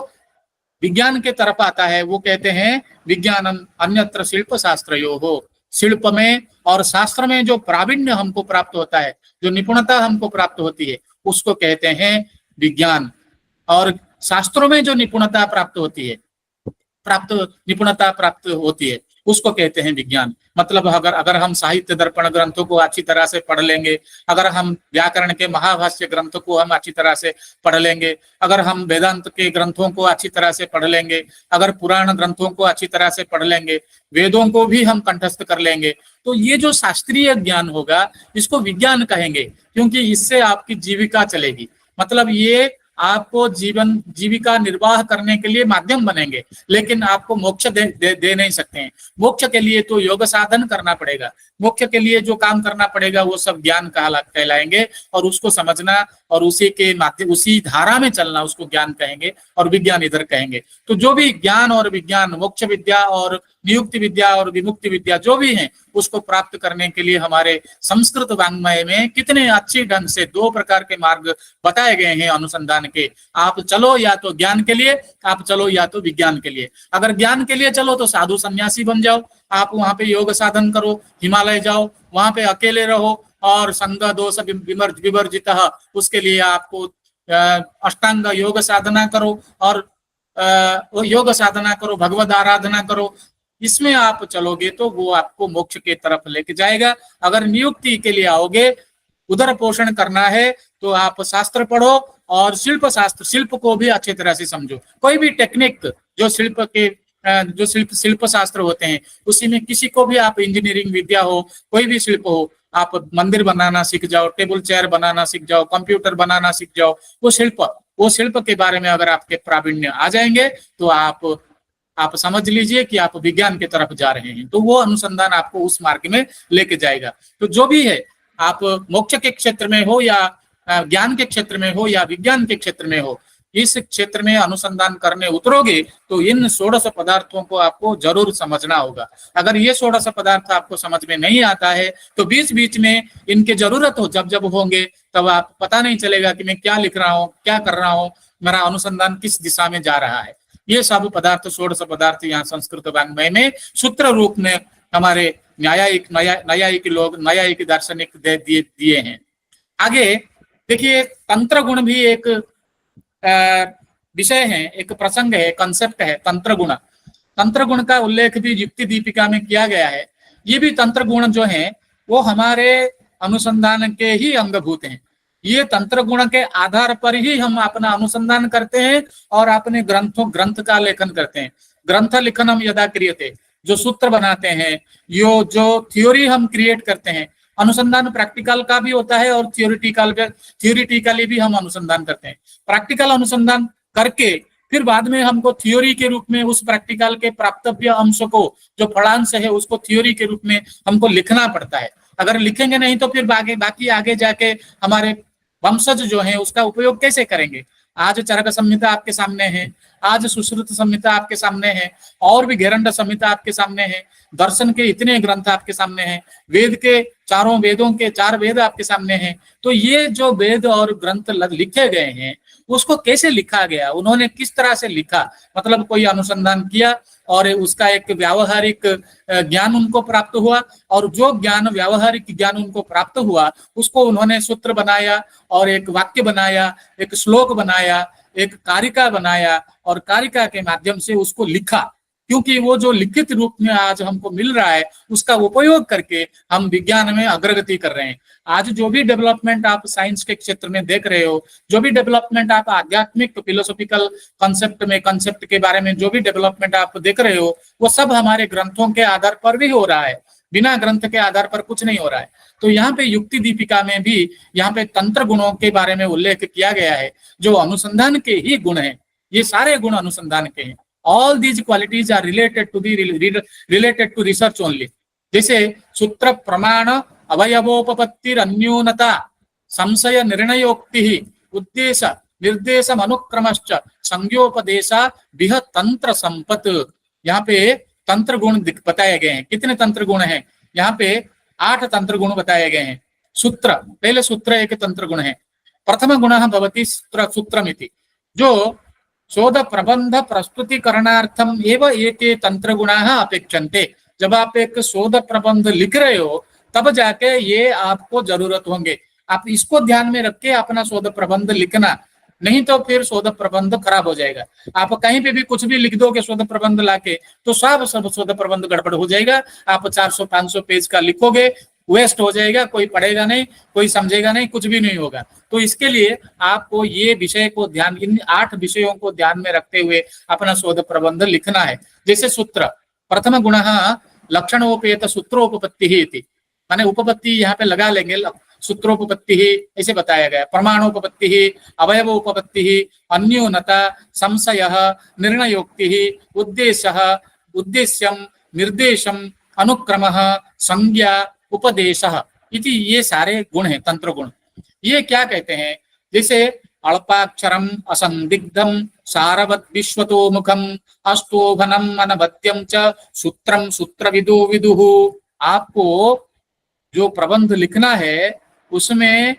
विज्ञान के तरफ आता है वो कहते हैं विज्ञानम अन्यत्र शिल्प शास्त्रयोः। शिल्प में और शास्त्र में जो प्रावीण्य हमको प्राप्त होता है, जो निपुणता हमको प्राप्त होती है, उसको कहते हैं विज्ञान। और शास्त्रों में जो निपुणता प्राप्त होती है, निपुणता प्राप्त होती है, उसको कहते हैं विज्ञान। मतलब अगर हम साहित्य दर्पण ग्रंथों को अच्छी तरह से पढ़ लेंगे, अगर हम व्याकरण के महाभाष्य ग्रंथ को हम अच्छी तरह से पढ़ लेंगे, अगर हम वेदांत के ग्रंथों को अच्छी तरह से पढ़ लेंगे, अगर पुराण ग्रंथों को अच्छी तरह से पढ़ लेंगे, वेदों को भी हम कंठस्थ कर लेंगे, तो ये जो शास्त्रीय ज्ञान होगा इसको विज्ञान कहेंगे, क्योंकि इससे आपकी जीविका चलेगी। मतलब ये आपको जीविका निर्वाह करने के लिए माध्यम बनेंगे, लेकिन आपको मोक्ष दे नहीं सकते हैं। मोक्ष के लिए तो योग साधन करना पड़ेगा, मोक्ष के लिए जो काम करना पड़ेगा वो सब ज्ञान कहलाएंगे, और उसको समझना और उसी के माध्यम, उसी धारा में चलना, उसको ज्ञान कहेंगे, और विज्ञान इधर कहेंगे। तो जो भी ज्ञान और विज्ञान, मोक्ष विद्या और नियुक्ति विद्या और विमुक्ति विद्या जो भी है, उसको प्राप्त करने के लिए हमारे संस्कृत वाङ्मय में कितने अच्छे ढंग से 2 प्रकार के मार्ग बताए गए हैं अनुसंधान के। आप चलो या तो ज्ञान के लिए, आप चलो या तो विज्ञान के लिए। अगर ज्ञान के लिए चलो तो साधु सन्यासी बन जाओ, आप वहां पे योग साधन करो, हिमालय जाओ, वहां पे अकेले रहो, और संग दोष विवर्जित, उसके लिए आपको अष्टांग योग साधना करो, और योग साधना करो, भगवद आराधना करो। इसमें आप चलोगे तो वो आपको मोक्ष के तरफ लेके जाएगा। अगर नियुक्ति के लिए आओगे, उदर पोषण करना है, तो आप शास्त्र पढ़ो, और शिल्प को भी अच्छी तरह से समझो। कोई भी टेक्निक जो शिल्प शास्त्र होते हैं, उसी में किसी को भी, आप इंजीनियरिंग विद्या हो, कोई भी शिल्प हो, आप मंदिर बनाना सीख जाओ, टेबल चेयर बनाना सीख जाओ, कंप्यूटर बनाना सीख जाओ, वो शिल्प के बारे में अगर आपके प्रावीण्य आ जाएंगे तो आप समझ लीजिए कि आप विज्ञान की तरफ जा रहे हैं। तो वो अनुसंधान आपको उस मार्ग में लेके जाएगा। तो जो भी है, आप मोक्ष के क्षेत्र में हो या ज्ञान के क्षेत्र में हो या विज्ञान के क्षेत्र में हो, इस क्षेत्र में अनुसंधान करने उतरोगे तो इन 16 पदार्थों को आपको जरूर समझना होगा। अगर ये 16 पदार्थ आपको समझ में नहीं आता है तो बीच बीच में इनके जरूरत हो, जब होंगे तब आप पता नहीं चलेगा कि मैं क्या लिख रहा हूँ, क्या कर रहा हूँ, मेरा अनुसंधान किस दिशा में जा रहा है। ये सब पदार्थ, 16 पदार्थ यहाँ संस्कृत वाङ्मय में सूत्र रूप में हमारे न्यायिक लोग, न्यायिक दार्शनिक दिए हैं। आगे देखिए, तंत्र गुण भी एक विषय है, एक प्रसंग है, कंसेप्ट है तंत्र गुण। तंत्र गुण का उल्लेख भी युक्ति दीपिका में किया गया है। ये भी तंत्र गुण जो हैं वो हमारे अनुसंधान के ही अंगभूत हैं। ये तंत्र गुण के आधार पर ही हम अपना अनुसंधान करते हैं और अपने ग्रंथ का लेखन करते हैं। ग्रंथ लिखनम यदा क्रियते, जो सूत्र बनाते हैं, जो थ्योरी हम क्रिएट करते हैं। अनुसंधान प्रैक्टिकल का भी होता है और थियोरिटिकली भी हम अनुसंधान करते हैं। प्रैक्टिकल अनुसंधान करके फिर बाद में हमको थ्योरी के रूप में उस प्रैक्टिकल के प्राप्तव्य अंश को, जो फलांश है, उसको थ्योरी के रूप में हमको लिखना पड़ता है। अगर लिखेंगे नहीं तो फिर बाकी आगे जाके हमारे वंशज जो है उसका उपयोग कैसे करेंगे। आज चरक संहिता आपके सामने है, आज सुश्रुत संहिता आपके सामने है, और भी घेरंड संहिता आपके सामने है, दर्शन के इतने ग्रंथ आपके सामने हैं, वेद के चारों वेदों के 4 वेद आपके सामने हैं। तो ये जो वेद और ग्रंथ लिखे गए हैं उसको कैसे लिखा गया, उन्होंने किस तरह से लिखा, मतलब कोई अनुसंधान किया और उसका एक व्यावहारिक ज्ञान उनको प्राप्त हुआ, और जो व्यावहारिक ज्ञान उनको प्राप्त हुआ उसको उन्होंने सूत्र बनाया और एक वाक्य बनाया, एक श्लोक बनाया, एक कारिका बनाया, और कारिका के माध्यम से उसको लिखा। क्योंकि वो जो लिखित रूप में आज हमको मिल रहा है उसका उपयोग करके हम विज्ञान में अग्रगति कर रहे हैं। आज जो भी डेवलपमेंट आप साइंस के क्षेत्र में देख रहे हो, जो भी डेवलपमेंट आप आध्यात्मिक फिलोसॉफिकल कंसेप्ट के बारे में जो भी डेवलपमेंट आप देख रहे हो, वो सब हमारे ग्रंथों के आधार पर भी हो रहा है, बिना ग्रंथ के आधार पर कुछ नहीं हो रहा है। तो यहाँ पे युक्ति दीपिका में भी यहाँ पे तंत्र गुणों के बारे में उल्लेख किया गया है, जो अनुसंधान के ही गुण हैं। ये सारे गुण अनुसंधान के हैं। All these qualities are related to research only. जैसे सूत्र प्रमाण अवयवोपपत्तिर अन्यूनता संशय निर्णयोक्ति उद्देश्य निर्देश अनुक्रमश्च संज्ञोपदेशा बिह तंत्र संपत। यहाँ पे तंत्र गुण बताए गए हैं। कितने तंत्र गुण हैं? यहाँ पे 8 तंत्र गुण बताए गए हैं। सूत्र, पहले सूत्र एक तंत्र गुण है। प्रथम गुण भवति सूत्रमिति, जो शोध प्रबंध प्रस्तुतिकरणार्थम एव एके तंत्र गुणाः अपेक्षन्ते। जब आप एक शोध प्रबंध लिख रहे हो तब जाके ये आपको जरूरत होंगे। आप इसको ध्यान में रख के अपना शोध प्रबंध लिखना, नहीं तो फिर शोध प्रबंध खराब हो जाएगा। आप कहीं पे भी कुछ भी लिख दोगे शोध प्रबंध लाके तो सब शोध प्रबंध गड़बड़ हो जाएगा। आप 400-500 पेज का लिखोगे, वेस्ट हो जाएगा, कोई पढ़ेगा नहीं, कोई समझेगा नहीं, कुछ भी नहीं होगा। तो इसके लिए आपको ये विषय को ध्यान, इन 8 विषयों को ध्यान में रखते हुए अपना शोध प्रबंध लिखना है। जैसे सूत्र, प्रथम गुणः लक्षणोपेत सूत्रोपपत्ति इति, माने उपपत्ति यहाँ पे लगा लेंगे, सूत्रोपपत्ति ऐसे बताया गया। प्रमाणोपपत्ति, अवयवोपपत्ति, अन्योनता, संशय, निर्णयोक्ति, उद्देश्यम, निर्देशम, अनुक्रमः, संज्ञा, उपदेशः इति, ये सारे गुण हैं तंत्र गुण। ये क्या कहते हैं? जैसे अल्पाक्षरम असंदिग्धम सारवत विश्वतो मुखम अस्तोभनम अनवत्यम च सूत्रम सूत्रविदो विदुः। आपको जो प्रबंध लिखना है उसमें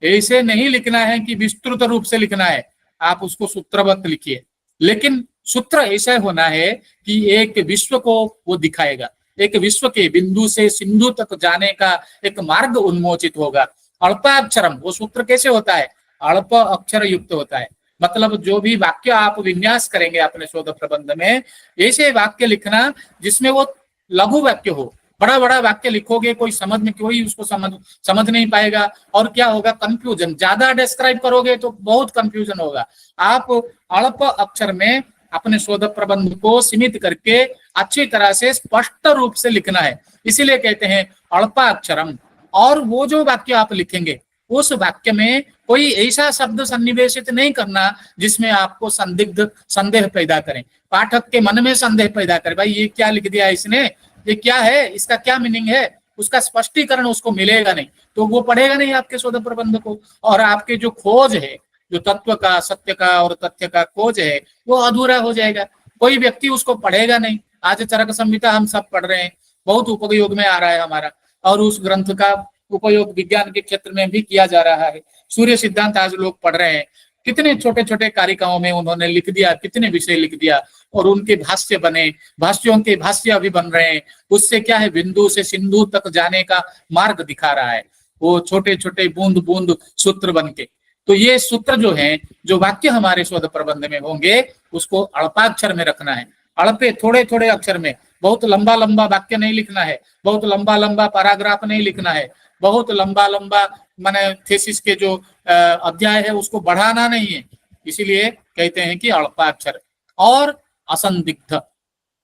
ऐसे नहीं लिखना है कि विस्तृत रूप से लिखना है, आप उसको सूत्रवत लिखिए, लेकिन सूत्र ऐसा होना है कि एक विश्व को वो दिखाएगा, एक विश्व के बिंदु से सिंधु तक जाने का एक मार्ग उन्मोचित होगा। अल्पाक्षरम, वो सूत्र कैसे होता है? अल्प अक्षर युक्त होता है। मतलब जो भी वाक्य आप विन्यास करेंगे अपने शोध प्रबंध में, ऐसे वाक्य लिखना जिसमें वो लघु वाक्य हो। बड़ा बड़ा वाक्य लिखोगे कोई समझ में, कोई उसको समझ नहीं पाएगा, और क्या होगा? कंफ्यूजन। ज्यादा डिस्क्राइब करोगे तो बहुत कंफ्यूजन होगा। आप अल्प अक्षर में अपने शोध प्रबंध को सीमित करके अच्छी तरह से स्पष्ट रूप से लिखना है, इसीलिए कहते हैं अल्पाक्षरम। और वो जो वाक्य आप लिखेंगे उस वाक्य में कोई ऐसा शब्द सन्निवेशित नहीं करना जिसमें आपको संदेह पैदा करें, पाठक के मन में संदेह पैदा करे, भाई ये क्या लिख दिया इसने, ये क्या है, इसका क्या मीनिंग है, उसका स्पष्टीकरण उसको मिलेगा नहीं, तो वो पढ़ेगा नहीं आपके शोध प्रबंध को। और आपके जो खोज है, जो तत्व का, सत्य का और तथ्य का खोज है, वो अधूरा हो जाएगा। कोई व्यक्ति उसको पढ़ेगा नहीं। आज चरक संहिता हम सब पढ़ रहे हैं, बहुत उपयोग में आ रहा है हमारा, और उस ग्रंथ का उपयोग विज्ञान के क्षेत्र में भी किया जा रहा है। सूर्य सिद्धांत आज लोग पढ़ रहे हैं, कितने छोटे छोटे कारिकाओं में उन्होंने लिख दिया, कितने विषय लिख दिया, और उनके भाष्य बने, भाष्यों के भाष्य अभी बन रहे हैं। उससे क्या है? बिंदु से सिंधु तक जाने का मार्ग दिखा रहा है, वो छोटे छोटे बूंद बूंद सूत्र बन के। तो ये सूत्र जो है, जो वाक्य हमारे शोध प्रबंध में होंगे, उसको अल्पाक्षर में रखना है, अल्पे थोड़े थोड़े अक्षर में। बहुत लंबा लंबा वाक्य नहीं लिखना है, बहुत लंबा लंबा पैराग्राफ नहीं लिखना है, बहुत लंबा लंबा माने थीसिस के जो अध्याय है उसको बढ़ाना नहीं है। इसीलिए कहते हैं कि अल्पाक्षर। और असंदिग्ध,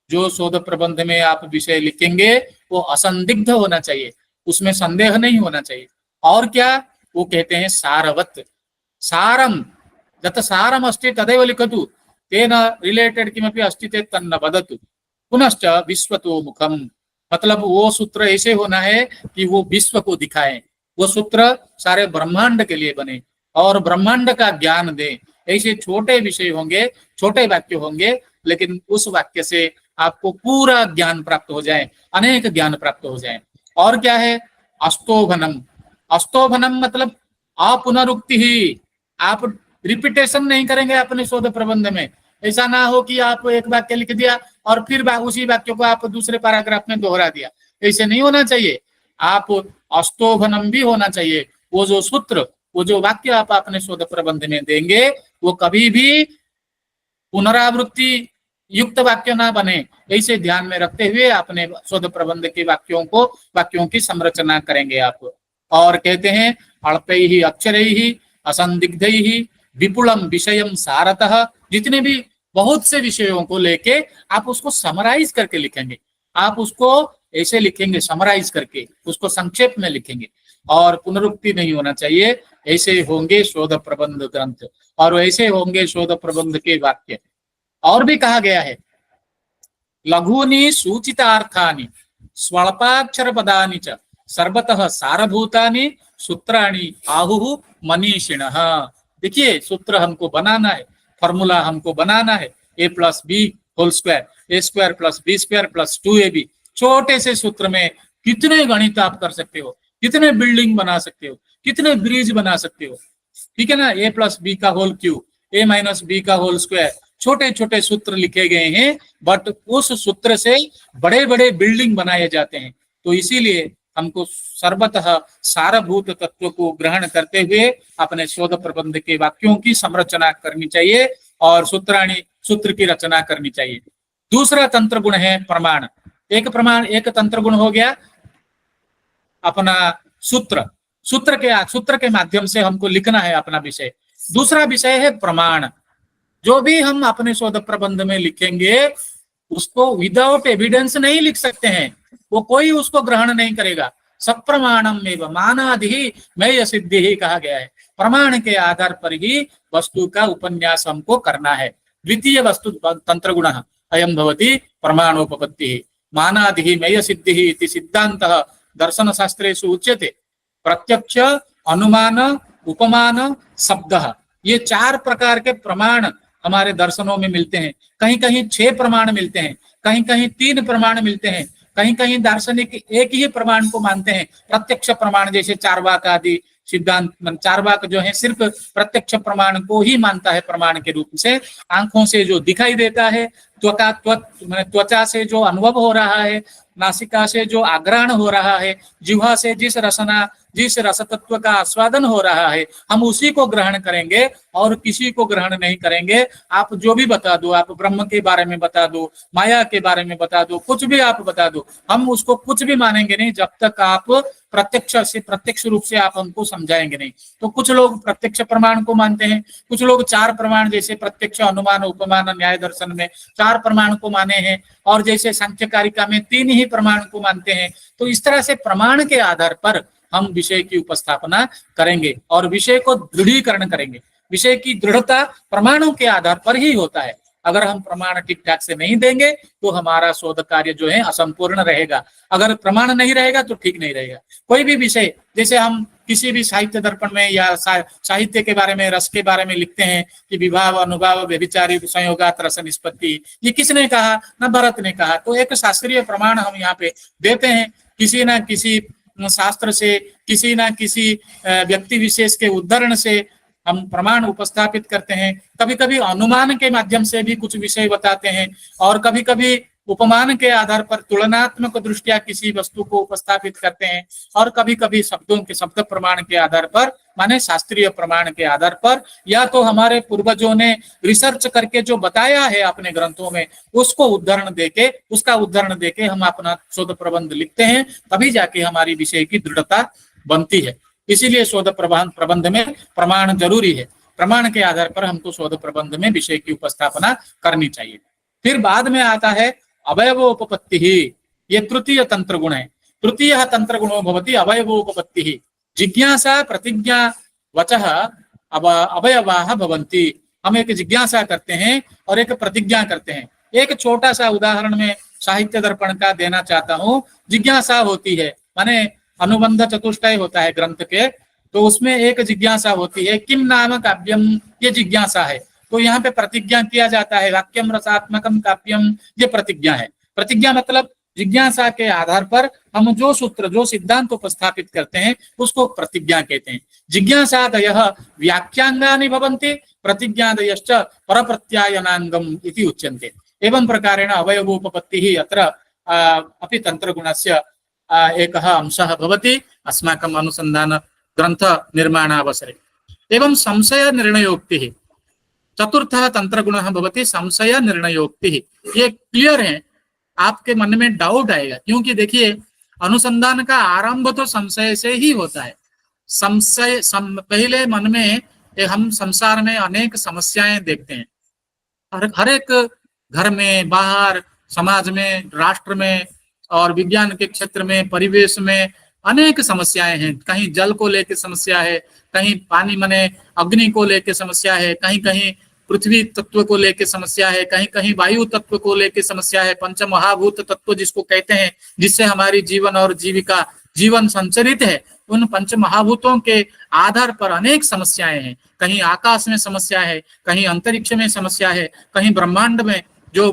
जो शोध प्रबंध में आप विषय लिखेंगे वो असंदिग्ध होना चाहिए, उसमें संदेह नहीं होना चाहिए। और क्या? वो कहते हैं सारवत, सारम यत् सारम अस्ति तदेव लिखतु तेन रिलेटेड किमपि अस्ति चेत् तन्न वदतु पुनश्च विश्वतो मुखम। मतलब वो सूत्र ऐसे होना है कि वो विश्व को दिखाएं, वो सूत्र सारे ब्रह्मांड के लिए बने और ब्रह्मांड का ज्ञान दे। ऐसे छोटे विषय होंगे, छोटे वाक्य होंगे, लेकिन उस वाक्य से आपको पूरा ज्ञान प्राप्त हो जाए, अनेक ज्ञान प्राप्त हो जाए। और क्या है? अस्तोभनम। अस्तोभनम मतलब अपुनरुक्ति ही, आप रिपीटेशन नहीं करेंगे अपने शोध प्रबंध में। ऐसा ना हो कि आप एक वाक्य लिख दिया और फिर उसी वाक्य को आप दूसरे पैराग्राफ में दोहरा दिया, ऐसे नहीं होना चाहिए। आप अस्तोभनम भी होना चाहिए। वो जो सूत्र, वो जो वाक्य आप अपने शोध प्रबंध में देंगे, वो कभी भी पुनरावृत्ति युक्त वाक्य ना बने, ऐसे ध्यान में रखते हुए अपने शोध प्रबंध के वाक्यों की संरचना करेंगे आप। और कहते हैं अल्पैहि अक्षरैहि असंदिग्धैहि विपुलम विषयम सारतः, जितने भी बहुत से विषयों को लेके आप उसको समराइज करके लिखेंगे। आप उसको ऐसे लिखेंगे समराइज करके, उसको संक्षेप में लिखेंगे और पुनरुक्ति नहीं होना चाहिए। ऐसे होंगे शोध प्रबंध ग्रंथ और ऐसे होंगे शोध प्रबंध के वाक्य। और भी कहा गया है लघूनि सूचितार्थानि स्वल्पाक्षर पदानि च सर्वतः सारभूतानि सूत्राणि आहुः मनीषिणः। देखिए सूत्र हमको बनाना है, फॉर्मूला हमको बनाना है, a+b² a² + b² + 2ab। छोटे से सूत्र में कितने गणित आप कर सकते हो, कितने बिल्डिंग बना सकते हो, कितने ब्रिज बना सकते हो, ठीक है ना। a+b⁵ a-b² छोटे छोटे सूत्र लिखे गए हैं, बट उस सूत्र से बड़े बड़े बिल्डिंग बनाए जाते हैं। तो इसीलिए हमको सर्वतः सारभूत तत्व को ग्रहण करते हुए अपने शोध प्रबंध के वाक्यों की संरचना करनी चाहिए और सूत्र की रचना करनी चाहिए। दूसरा तंत्र गुण है प्रमाण। एक तंत्र गुण हो गया अपना सूत्र के माध्यम से हमको लिखना है अपना विषय। दूसरा विषय है प्रमाण। जो भी हम अपने शोध प्रबंध में लिखेंगे उसको विदाउट एविडेंस नहीं लिख सकते हैं, वो कोई उसको ग्रहण नहीं करेगा। सप्रमाणम एवं मानादि मेय सिद्धि ही कहा गया है। प्रमाण के आधार पर ही वस्तु का उपन्यास हमको करना है। द्वितीय वस्तु तंत्र गुण अयम भवति प्रमाणोपपत्ति मानादि मेय सिद्धि इति सिद्धांतः दर्शन शास्त्रेषु उच्यते। प्रत्यक्ष, अनुमान, उपमान, शब्द, ये 4 प्रकार के प्रमाण हमारे दर्शनों में मिलते हैं। कहीं कहीं 6 प्रमाण मिलते हैं, कहीं कहीं 3 प्रमाण मिलते हैं, कहीं कहीं दार्शनिक एक ही प्रमाण को मानते हैं। प्रत्यक्ष प्रमाण जैसे चार्वाक आदि सिद्धांत, चार्वाक जो है सिर्फ प्रत्यक्ष प्रमाण को ही मानता है प्रमाण के रूप से। आंखों से जो दिखाई देता है, त्वचा से जो अनुभव हो रहा है, नासिका से जो आग्रहण हो रहा है, जिह्वा से जिस रसतत्व का आस्वादन हो रहा है, हम उसी को ग्रहण करेंगे और किसी को ग्रहण नहीं करेंगे। आप जो भी बता दो, आप ब्रह्म के बारे में बता दो, माया के बारे में बता दो, कुछ भी आप बता दो, हम उसको कुछ भी मानेंगे नहीं जब तक आप प्रत्यक्ष रूप से आप हमको समझाएंगे नहीं। तो कुछ लोग प्रत्यक्ष प्रमाण को मानते हैं, कुछ लोग 4 प्रमाण जैसे प्रत्यक्ष, अनुमान, उपमान, न्याय दर्शन में 4 प्रमाण को माने हैं, और जैसे सांख्य कारिका में 3 ही प्रमाण को मानते हैं। तो इस तरह से प्रमाण के आधार पर हम विषय की उपस्थापना करेंगे और विषय को दृढ़ीकरण करेंगे। विषय की दृढ़ता प्रमाणों के आधार पर ही होता है। अगर हम प्रमाण ठीक ठाक से नहीं देंगे तो हमारा शोध कार्य जो है असंपूर्ण रहेगा। अगर प्रमाण नहीं रहेगा तो ठीक नहीं रहेगा। कोई भी विषय, जैसे हम किसी भी साहित्य दर्पण में या साहित्य के बारे में, रस के बारे में लिखते हैं कि विभाव, अनुभाव, व्यभिचारी, संयोगात रस निष्पत्ति, ये किसने कहा? ना भरत ने कहा। तो एक शास्त्रीय प्रमाण हम यहाँ पे देते हैं, किसी ना किसी शास्त्र से, किसी ना किसी व्यक्ति विशेष के उद्धरण से हम प्रमाण उपस्थापित करते हैं। कभी कभी अनुमान के माध्यम से भी कुछ विषय बताते हैं और कभी कभी उपमान के आधार पर तुलनात्मक दृष्टिया किसी वस्तु को उपस्थापित करते हैं और कभी कभी शब्दों के शब्द प्रमाण के आधार पर, माने शास्त्रीय प्रमाण के आधार पर, या तो हमारे पूर्वजों ने रिसर्च करके जो बताया है अपने ग्रंथों में उसका उद्धरण देके हम अपना शोध प्रबंध लिखते हैं। तभी जाके हमारी विषय की दृढ़ता बनती है। इसीलिए शोध प्रबंध में प्रमाण जरूरी है। प्रमाण के आधार पर हमको शोध प्रबंध में विषय की उपस्थापना करनी चाहिए। फिर बाद में आता है अवयवोपपत्ति ही। ये तृतीय तंत्र गुण है। तृतीय तंत्र गुणो भवति अवयवोपपत्ति ही। जिज्ञासा, प्रतिज्ञा, वचः अवयवाः भवन्ति। हम एक जिज्ञासा करते हैं और एक प्रतिज्ञा करते हैं। एक छोटा सा उदाहरण में साहित्य दर्पण का देना चाहता हूँ। जिज्ञासा होती है, माने अनुबंध चतुष्टय होता है ग्रंथ के, तो उसमें एक जिज्ञासा होती है, किम नाम काव्यम, ये जिज्ञासा है। तो यहाँ पे प्रतिज्ञा किया जाता है, वाक्यम रसात्मकम काव्यम, ये प्रतिज्ञा है। प्रतिज्ञा मतलब जिज्ञासा के आधार पर हम जो सूत्र, जो सिद्धांत उपस्थापित करते हैं उसको प्रतिज्ञा कहते हैं। जिज्ञासादयः व्याख्यांगानि भवन्ति, प्रतिज्ञादयश्च परप्रत्यायनांगम इति उच्यन्ते। एवं प्रकारेण अवयवोपपत्तिः अत्र अपि तन्त्रगुणस्य एकः अंशः भवति अस्माकम् अनुसन्धान ग्रन्थ निर्माणावसरे। एवं संशय निर्णयोक्तिः। चतुर्थः तंत्रगुणः भवति संशय निर्णयोक्तिः। ये क्लियर है, आपके मन में डाउट आएगा, क्योंकि देखिए अनुसंधान का आरंभ तो संशय से ही होता है। पहले मन में हम संसार में अनेक समस्याएं देखते हैं, हर एक घर में, बाहर, समाज में, राष्ट्र में और विज्ञान के क्षेत्र में, परिवेश में अनेक समस्याएं हैं। कहीं जल को लेकर समस्या है, कहीं पानी माने अग्नि को लेकर समस्या है, कहीं कहीं पृथ्वी तत्व को लेकर समस्या है, कहीं कहीं वायु तत्व को लेकर समस्या है, पंच महाभूत तत्व जिसको कहते हैं, जिससे हमारी जीवन और जीविका जीवन संचरित है, उन पंच महाभूतों के आधार पर अनेक समस्याएं हैं। कहीं आकाश में समस्या है, कहीं अंतरिक्ष में समस्या है, कहीं ब्रह्मांड में जो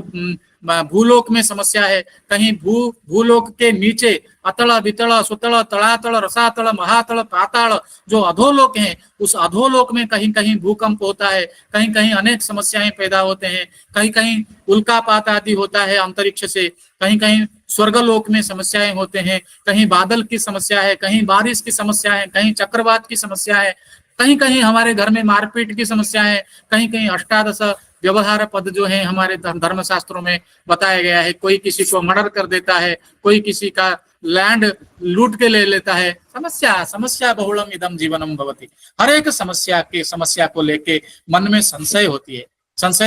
भूलोक में समस्या है, कहीं भूलोक के नीचे अतल वितल सुतल तलातल रसातल महातल पाताल जो अधोलोक हैं, उस अधोलोक में कहीं कहीं भूकंप होता है, कहीं कहीं अनेक समस्याएं पैदा होते हैं, कहीं कहीं उल्कापात आदि होता है अंतरिक्ष से, कहीं कहीं स्वर्गलोक में समस्याएं होते हैं, कहीं बादल की समस्या है, कहीं बारिश की समस्या है, कहीं चक्रवात की समस्या है, कहीं कहीं हमारे घर में मारपीट की समस्या है, कहीं कहीं अष्टादश व्यवहार पद जो है हमारे धर्म शास्त्रों में बताया गया है, कोई किसी को मर्डर कर देता है, कोई किसी का लैंड लूट के ले लेता है। समस्या बहुलम इदम जीवनम भवति। हर एक समस्या को लेके मन में संशय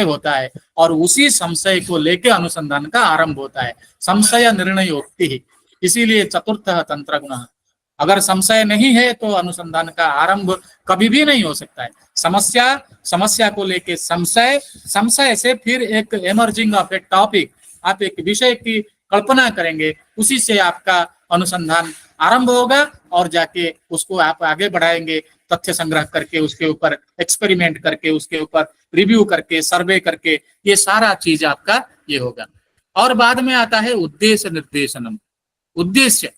होता है और उसी संशय को लेके अनुसंधान का आरंभ होता है। संशय निर्णयोक्ति, इसीलिए चतुर्थ तंत्र गुण। अगर संशय नहीं है तो अनुसंधान का आरंभ कभी भी नहीं हो सकता है। समस्या को लेके संशय से फिर एक एमर्जिंग ऑफ ए टॉपिक, आप एक विषय की कल्पना करेंगे, उसी से आपका अनुसंधान आरंभ होगा और जाके उसको आप आगे बढ़ाएंगे, तथ्य संग्रह करके, उसके ऊपर एक्सपेरिमेंट करके, उसके ऊपर रिव्यू करके, सर्वे करके, ये सारा चीज आपका ये होगा। और बाद में आता है उद्देश्य निर्देशनम। उद्देश्य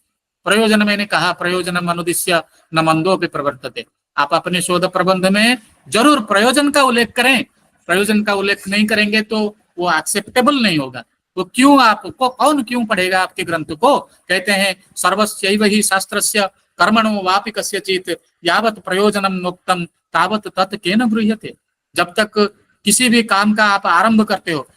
प्रयोजन, मैंने कहा प्रयोजनम अनुद्देश्य न मंदोपि प्रवर्तते। आप अपने शोध प्रबंध में जरूर प्रयोजन का उल्लेख करें, प्रयोजन का उल्लेख नहीं करेंगे तो वो एक्सेप्टेबल नहीं होगा। वो क्यों, आपको कौन क्यों पढ़ेगा आपके ग्रंथ को? कहते हैं सर्वस्यैव हि शास्त्रस्य कर्मणो वापि कस्यचित् यावत् प्रयोजनम नोक्तम तावत् तत् केन गृह्यते। जब तक किसी भी काम का आप आरंभ करते हो,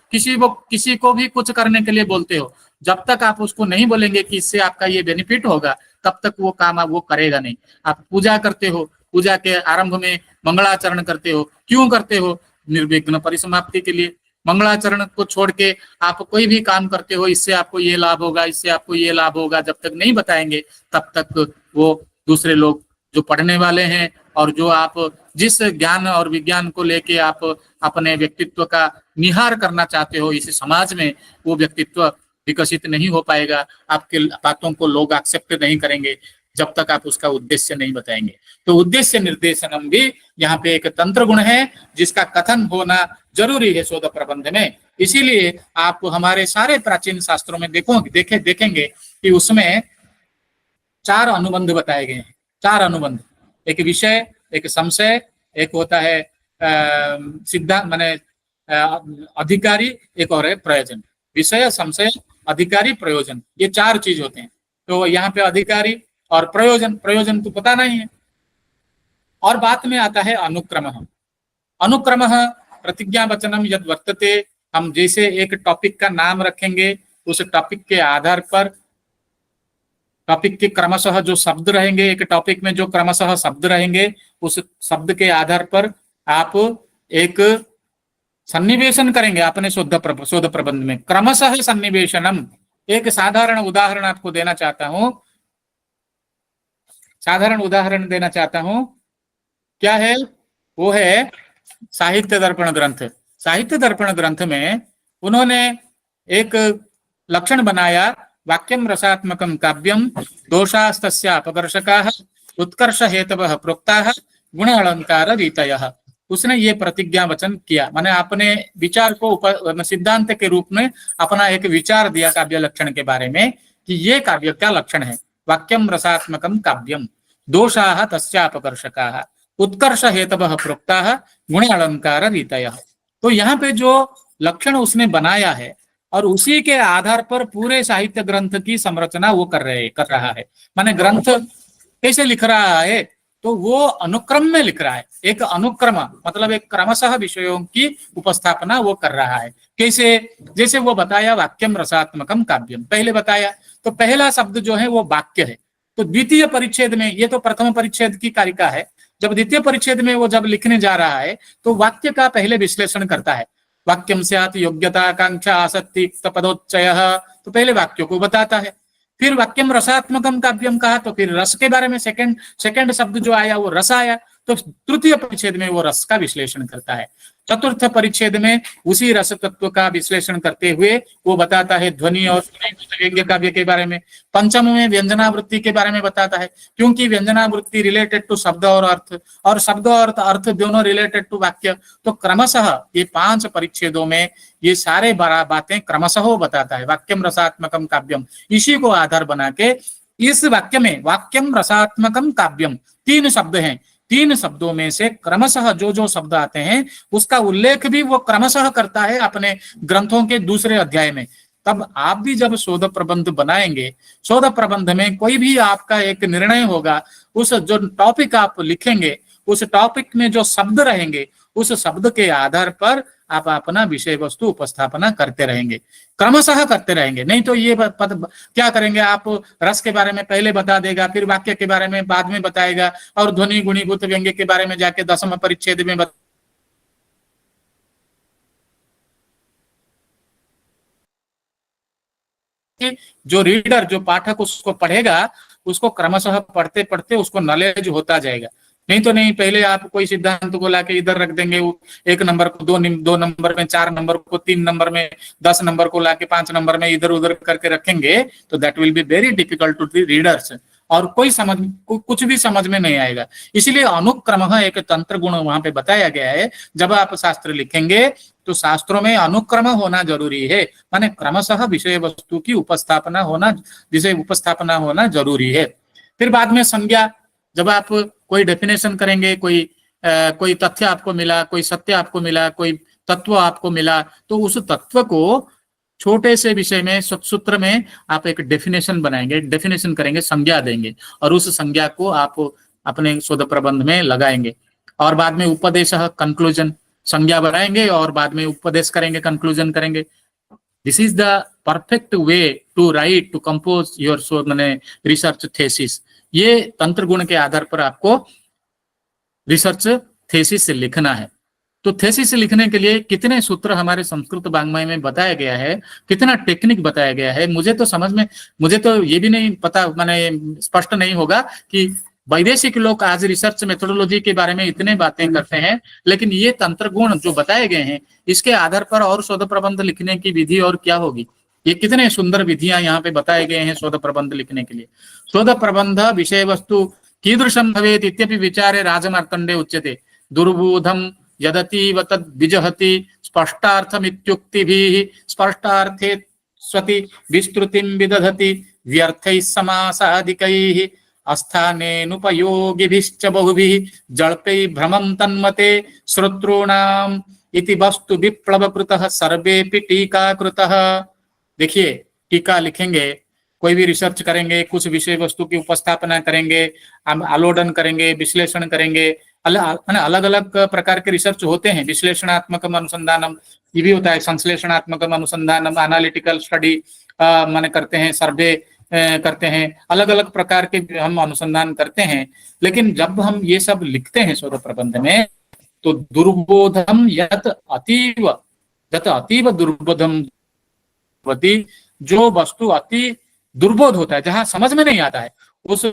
किसी को भी कुछ करने के लिए बोलते हो, जब तक आप उसको नहीं बोलेंगे कि इससे आपका ये बेनिफिट होगा, तब तक वो काम वो करेगा नहीं। आप पूजा करते हो, पूजा के आरंभ में मंगलाचरण करते हो, क्यों करते हो? निर्विघ्न परिसमाप्ति के लिए। मंगलाचरण को छोड़ के आप कोई भी काम करते हो, इससे आपको ये लाभ होगा, इससे आपको ये लाभ होगा, जब तक नहीं बताएंगे तब तक वो दूसरे लोग जो पढ़ने वाले हैं और जो आप जिस ज्ञान और विज्ञान को लेके आप अपने व्यक्तित्व का निहार करना चाहते हो इस समाज में, वो व्यक्तित्व विकसित नहीं हो पाएगा। आपके बातों को लोग एक्सेप्ट नहीं करेंगे जब तक आप उसका उद्देश्य नहीं बताएंगे। तो उद्देश्य निर्देशनम भी यहाँ पे एक तंत्र गुण है जिसका कथन होना जरूरी है शोध प्रबंध में। इसीलिए आप हमारे सारे प्राचीन शास्त्रों में देखेंगे कि उसमें 4 अनुबंध बताए गए हैं। 4 अनुबंध, एक विषय, एक संशय, एक होता है सिद्धांत माने अधिकारी, एक और है प्रयोजन। विषय, संशय, अधिकारी, प्रयोजन, ये 4 चीज होते हैं। तो यहाँ पे अधिकारी और प्रयोजन तो पता नहीं है। और बात में आता है अनुक्रम प्रतिज्ञा वचनम यद वर्तते। हम जैसे एक टॉपिक का नाम रखेंगे, उस टॉपिक के आधार पर टॉपिक के क्रमशः जो शब्द रहेंगे, एक टॉपिक में जो क्रमशः शब्द रहेंगे, उस शब्द के आधार पर आप एक सन्निवेशन करेंगे अपने शोध प्रबंध में। क्रमशः सन्निवेशनम। एक साधारण उदाहरण आपको देना चाहता हूं, क्या है वो है साहित्य दर्पण ग्रंथ। साहित्य दर्पण ग्रंथ में उन्होंने एक लक्षण बनाया, वाक्यम रसात्मकम काव्यम दोषास्तस्य अपकर्षकाः उत्कर्ष हेतवः प्रोक्ताः गुण अलंकार रीतयः। उसने ये प्रतिज्ञा वचन किया, माने अपने विचार को सिद्धांत के रूप में अपना एक विचार दिया काव्य लक्षण के बारे में कि ये काव्य का लक्षण है। वाक्यम रसात्मकम काव्यम दोषाः तस्य अपकर्षकाः उत्कर्ष हेतवः प्रोक्ताः गुण अलंकार रीतयः। तो यहाँ पे जो लक्षण उसने बनाया है और उसी के आधार पर पूरे साहित्य ग्रंथ की संरचना वो कर रहा है। माने ग्रंथ कैसे लिख रहा है, तो वो अनुक्रम में लिख रहा है, एक अनुक्रम मतलब एक क्रमशः विषयों की उपस्थापना वो कर रहा है। कैसे? जैसे वो बताया वाक्यम रसात्मकम काव्यम, पहले बताया तो पहला शब्द जो है वो वाक्य है। तो द्वितीय परिच्छेद में, ये तो प्रथम परिच्छेद की कारिका है, जब द्वितीय परिच्छेद में वो जब लिखने जा रहा है तो वाक्य का पहले विश्लेषण करता है। वाक्यम स्यात् योग्यता आकांक्षा आसक्ति पदोच्चय, तो पहले वाक्यों को बताता है। फिर वाक्यम रसात्मकम काव्यम कहा तो फिर रस के बारे में सेकंड शब्द जो आया वो रस आया, तो तृतीय परिच्छेद में वो रस का विश्लेषण करता है। चतुर्थ परिच्छेद में उसी रस तत्व का विश्लेषण करते हुए वो बताता है ध्वनि और व्यंग्य काव्य के बारे में। पंचम में व्यंजनावृत्ति के बारे में बताता है, क्योंकि व्यंजनावृत्ति रिलेटेड टू शब्द और अर्थ, और शब्द और अर्थ दोनों रिलेटेड टू वाक्य। तो क्रमशः ये 5 परिच्छेदों में ये सारे बातें क्रमशः वो बताता है। वाक्यम रसात्मकम काव्यम, इसी को आधार बना के इस वाक्य में वाक्यम रसात्मकम काव्यम 3 शब्द हैं, 3 शब्दों में से क्रमशः जो जो शब्द आते हैं उसका उल्लेख भी वो क्रमशः करता है अपने ग्रंथों के दूसरे अध्याय में। तब आप भी जब शोध प्रबंध बनाएंगे, शोध प्रबंध में कोई भी आपका एक निर्णय होगा, उस जो टॉपिक आप लिखेंगे उस टॉपिक में जो शब्द रहेंगे उस शब्द के आधार पर आप अपना विषय वस्तु उपस्थापना करते रहेंगे, क्रमशः करते रहेंगे। नहीं तो ये क्या करेंगे आप, रस के बारे में पहले बता देगा, फिर वाक्य के बारे में बाद में बताएगा, और ध्वनि गुणीभूत व्यंग्य के बारे में जाके 10वें परिच्छेद में जो रीडर, जो पाठक उसको पढ़ेगा, उसको क्रमशः पढ़ते पढ़ते उसको नॉलेज होता जाएगा। नहीं तो नहीं, पहले आप कोई सिद्धांत को लाके इधर रख देंगे, 1 नंबर को 2 नंबर में, 4 नंबर को 3 नंबर में, 10 नंबर को लाके 5 नंबर में इधर उधर करके रखेंगे, तो that will be very difficult to the readers, और कुछ भी समझ में नहीं आएगा। इसलिए अनुक्रम एक तंत्र गुण वहां पे बताया गया है। जब आप शास्त्र लिखेंगे तो शास्त्रों में अनुक्रम होना जरूरी है, माने क्रमशः विषय वस्तु की उपस्थापना होना जरूरी है। फिर बाद में संज्ञा, जब आप कोई डेफिनेशन करेंगे, कोई तथ्य आपको मिला, कोई सत्य आपको मिला, कोई तत्व आपको मिला, तो उस तत्व को छोटे से विषय में सूत्र में आप एक डेफिनेशन बनाएंगे, डेफिनेशन करेंगे, संज्ञा देंगे, और उस संज्ञा को आप अपने शोध प्रबंध में लगाएंगे। और बाद में उपदेश, कंक्लूजन, संज्ञा बनाएंगे और बाद में उपदेश करेंगे, कंक्लूजन करेंगे। This is the perfect way to write, to compose your research thesis. ये तंत्र गुण के आधार पर आपको रिसर्च थेसिस लिखना है। तो थेसिस लिखने के लिए कितने सूत्र हमारे संस्कृत वाङ्मय में बताया गया है, कितना टेक्निक बताया गया है, मुझे तो ये भी नहीं पता, माने स्पष्ट नहीं होगा कि वैदेशिक लोग आज रिसर्च मेथोडोलॉजी के बारे में इतने बातें करते हैं, लेकिन ये तंत्र गुण जो बताए गए हैं इसके आधार पर और शोध प्रबंध लिखने की विधि और क्या होगी। ये कितने सुंदर विधियां यहाँ पे बताए गए हैं शोध प्रबंध लिखने के लिए। शोध प्रबंध विषय वस्तु कीदृशं भवेत् इत्यपि विचारे राजमार्तण्डे उच्यते। दुर्बोधम यदतीव तद् विजहति स्पष्टार्थमित्युक्तिभिः स्पष्टार्थे स्वति विस्तृतिं विदधति व्यर्थैः समासादिकैः अस्थानेनुपयोगिभिश्च बहुभिः जल्पैः भ्रमं तन्मते श्रोतॄणाम् इति वस्तु विप्लवकृतः सर्वेपि टीकाकृतः। देखिए, टीका लिखेंगे, कोई भी रिसर्च करेंगे, कुछ विषय वस्तु की उपस्थापना करेंगे, आलोडन करेंगे, विश्लेषण करेंगे, अलग अलग प्रकार के रिसर्च होते हैं। विश्लेषणात्मक अनुसंधानम ये भी होता है, संश्लेषणात्मक अनुसंधानम, एनालिटिकल स्टडी माने करते हैं, सर्वे करते हैं, अलग अलग प्रकार के हम अनुसंधान करते हैं। लेकिन जब हम ये सब लिखते हैं शोध प्रबंध में, तो दुर्बोधम यत अतीव दुर्बोधम, जो वस्तु अति दुर्बोध होता है, जहां समझ में नहीं आता है, उस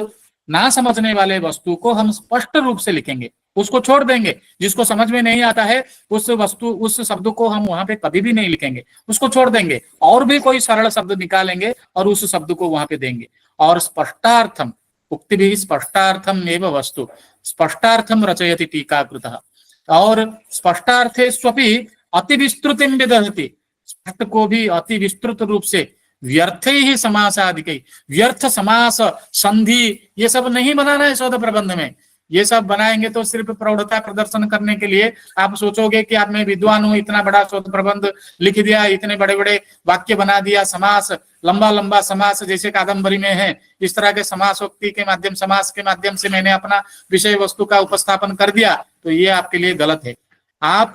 ना समझने वाले वस्तु को हम स्पष्ट रूप से लिखेंगे, उसको छोड़ देंगे। जिसको समझ में नहीं आता है उस शब्द को हम वहां पे कभी भी नहीं लिखेंगे, उसको छोड़ देंगे, और भी कोई सरल शब्द निकालेंगे और उस शब्द को वहां पे देंगे। और स्पष्टार्थम उक्ति भी स्पष्टार्थम एवं वस्तु स्पष्टार्थम रचयति टीकाकृतः, और स्पष्टार्थे स्वपि अति विस्तृतिं विदधति, स्पष्ट को भी अति विस्तृत रूप से, व्यर्थ ही समास आदि, व्यर्थ समास संधि ये सब नहीं बनाना है शोध प्रबंध में। ये सब बनाएंगे तो सिर्फ प्रौढ़ता प्रदर्शन करने के लिए आप सोचोगे कि आप मैं विद्वान हूं, इतना बड़ा शोध प्रबंध लिख दिया, इतने बड़े बड़े वाक्य बना दिया, समास लंबा लंबा समास जैसे कादम्बरी में है, इस तरह के समासोक्ति के माध्यम समास के माध्यम से मैंने अपना विषय वस्तु का उपस्थापन कर दिया, तो ये आपके लिए गलत है। आप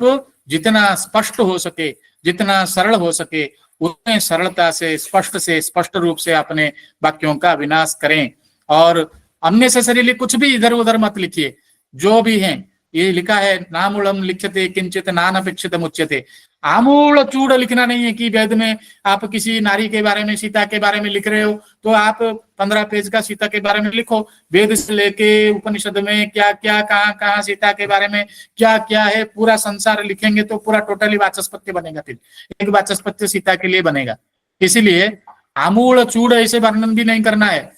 जितना स्पष्ट हो सके, जितना सरल हो सके, उतने सरलता से स्पष्ट रूप से अपने वाक्यों का विनाश करें। और अननेसेसरीली कुछ भी इधर उधर मत लिखिए। जो भी है ये लिखा है, नामूलम लिख्यते किंचित नानपेक्षित मुच्यते। आमूल चूड़ लिखना नहीं है कि वेद में आप किसी नारी के बारे में, सीता के बारे में लिख रहे हो तो आप 15 पेज का सीता के बारे में लिखो। वेद से लेके उपनिषद में क्या क्या कहाँ कहाँ सीता के बारे में क्या क्या है, पूरा संसार लिखेंगे तो पूरा टोटली वाचस्पत्य बनेगा, फिर एक वाचस्पत्य सीता के लिए बनेगा। इसीलिए आमूल चूड़ ऐसे वर्णन भी नहीं करना है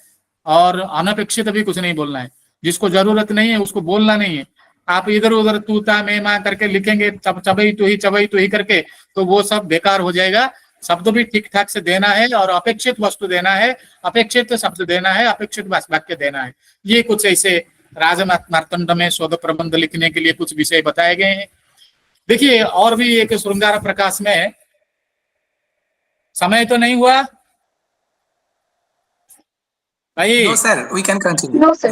और अनपेक्षित भी कुछ नहीं बोलना है। जिसको जरूरत नहीं है उसको बोलना नहीं है। आप इधर उधर तू ता मैं मां करके लिखेंगे, चबई तू ही करके, तो वो सब बेकार हो जाएगा। शब्द भी ठीक ठाक से देना है और अपेक्षित वस्तु देना है, अपेक्षित शब्द देना है, अपेक्षित वाक्य देना है। ये कुछ ऐसे राजमार्तंड में शोध प्रबंध लिखने के लिए कुछ विषय बताए गए हैं। देखिए और भी एक श्रृंगार प्रकाश में, समय तो नहीं हुआ भाई? No sir, we can continue. No, sir.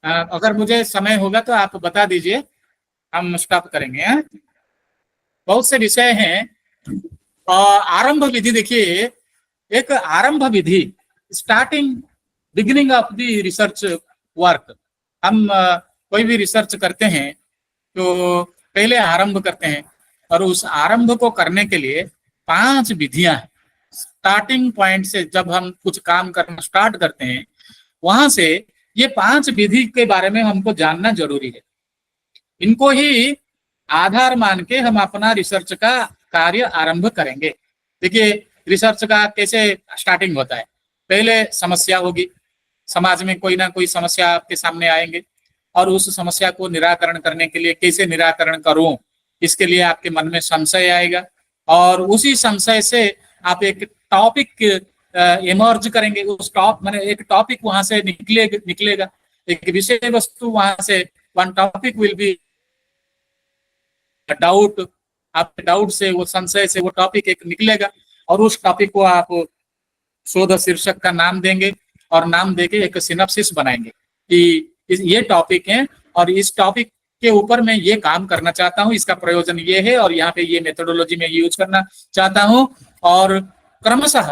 अगर मुझे समय होगा तो आप बता दीजिए, हम स्टॉप करेंगे। बहुत से विषय हैं। आरंभ विधि, देखिए एक आरंभ विधि, starting beginning of the research work. हम कोई भी रिसर्च करते हैं तो पहले आरंभ करते हैं और उस आरंभ को करने के लिए 5 विधियां हैं। स्टार्टिंग पॉइंट से जब हम कुछ काम करना स्टार्ट करते हैं, वहां से ये 5 विधि के बारे में हमको जानना जरूरी है। इनको ही आधार मान के हम अपना रिसर्च का कार्य आरंभ करेंगे। देखिए रिसर्च का कैसे स्टार्टिंग होता है, पहले समस्या होगी, समाज में कोई ना कोई समस्या आपके सामने आएंगे और उस समस्या को निराकरण करने के लिए कैसे निराकरण करूं, इसके लिए आपके मन में संशय आएगा और उसी संशय से आप एक टॉपिक इमर्ज करेंगे। उस माने एक टॉपिक वहां से निकलेगा, एक विषय वस्तु वहां से, one topic will be doubt. आप डाउट से, वो संशय से वो टॉपिक एक निकलेगा और उस टॉपिक को आप शोध शीर्षक का नाम देंगे और नाम देके एक सिनॉप्सिस बनाएंगे कि ये टॉपिक है और इस टॉपिक के ऊपर मैं ये काम करना चाहता हूँ, इसका प्रयोजन ये है और यहाँ पे ये मेथोडोलॉजी में यूज करना चाहता हूँ। और क्रमशः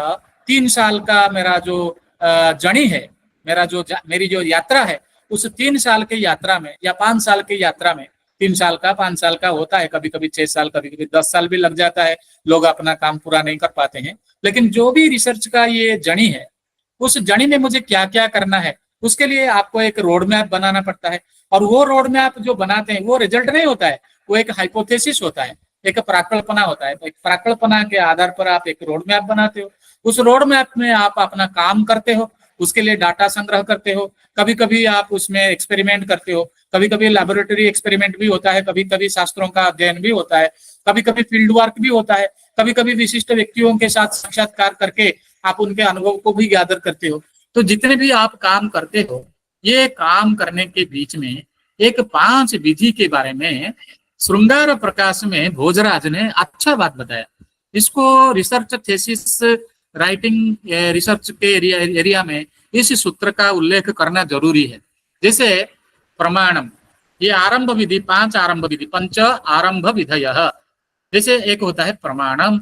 3 साल का मेरा जो जर्नी है, मेरी जो यात्रा है, उस 3 साल की यात्रा में या 5 साल की यात्रा में, 3 साल का 5 साल का होता है, कभी कभी 6 साल, कभी कभी 10 साल भी लग जाता है, लोग अपना काम पूरा नहीं कर पाते हैं। लेकिन जो भी रिसर्च का ये जर्नी है, उस जर्नी में मुझे क्या क्या करना है, उसके लिए आपको एक रोड मैप बनाना पड़ता है। और वो रोड मैप जो बनाते हैं वो रिजल्ट नहीं होता है, वो एक हाइपोथेसिस होता है, एक प्राकल्पना होता है। एक प्राकल्पना के आधार पर आप एक रोड मैप बनाते हो, उस रोड मैप में आप अपना काम करते हो, उसके लिए डाटा संग्रह करते हो, कभी कभी आप उसमें एक्सपेरिमेंट करते हो, कभी कभी लैबोरेटरी एक्सपेरिमेंट भी होता है, कभी कभी शास्त्रों का अध्ययन भी होता है, कभी कभी फील्ड वर्क भी होता है, कभी कभी विशिष्ट व्यक्तियों के साथ साक्षात्कार करके आप उनके अनुभव को भी गैदर करते हो। तो जितने भी आप काम करते हो, ये काम करने के बीच में एक 5 विधि के बारे में श्रृंगार प्रकाश में भोजराज ने अच्छा बात बताया। इसको रिसर्च थीसिस राइटिंग रिसर्च के एरिया में इस सूत्र का उल्लेख करना जरूरी है। जैसे प्रमाणम, ये आरंभ विधि, 5 आरंभ विधि, 5 आरंभ विधयः। जैसे एक होता है प्रमाणम,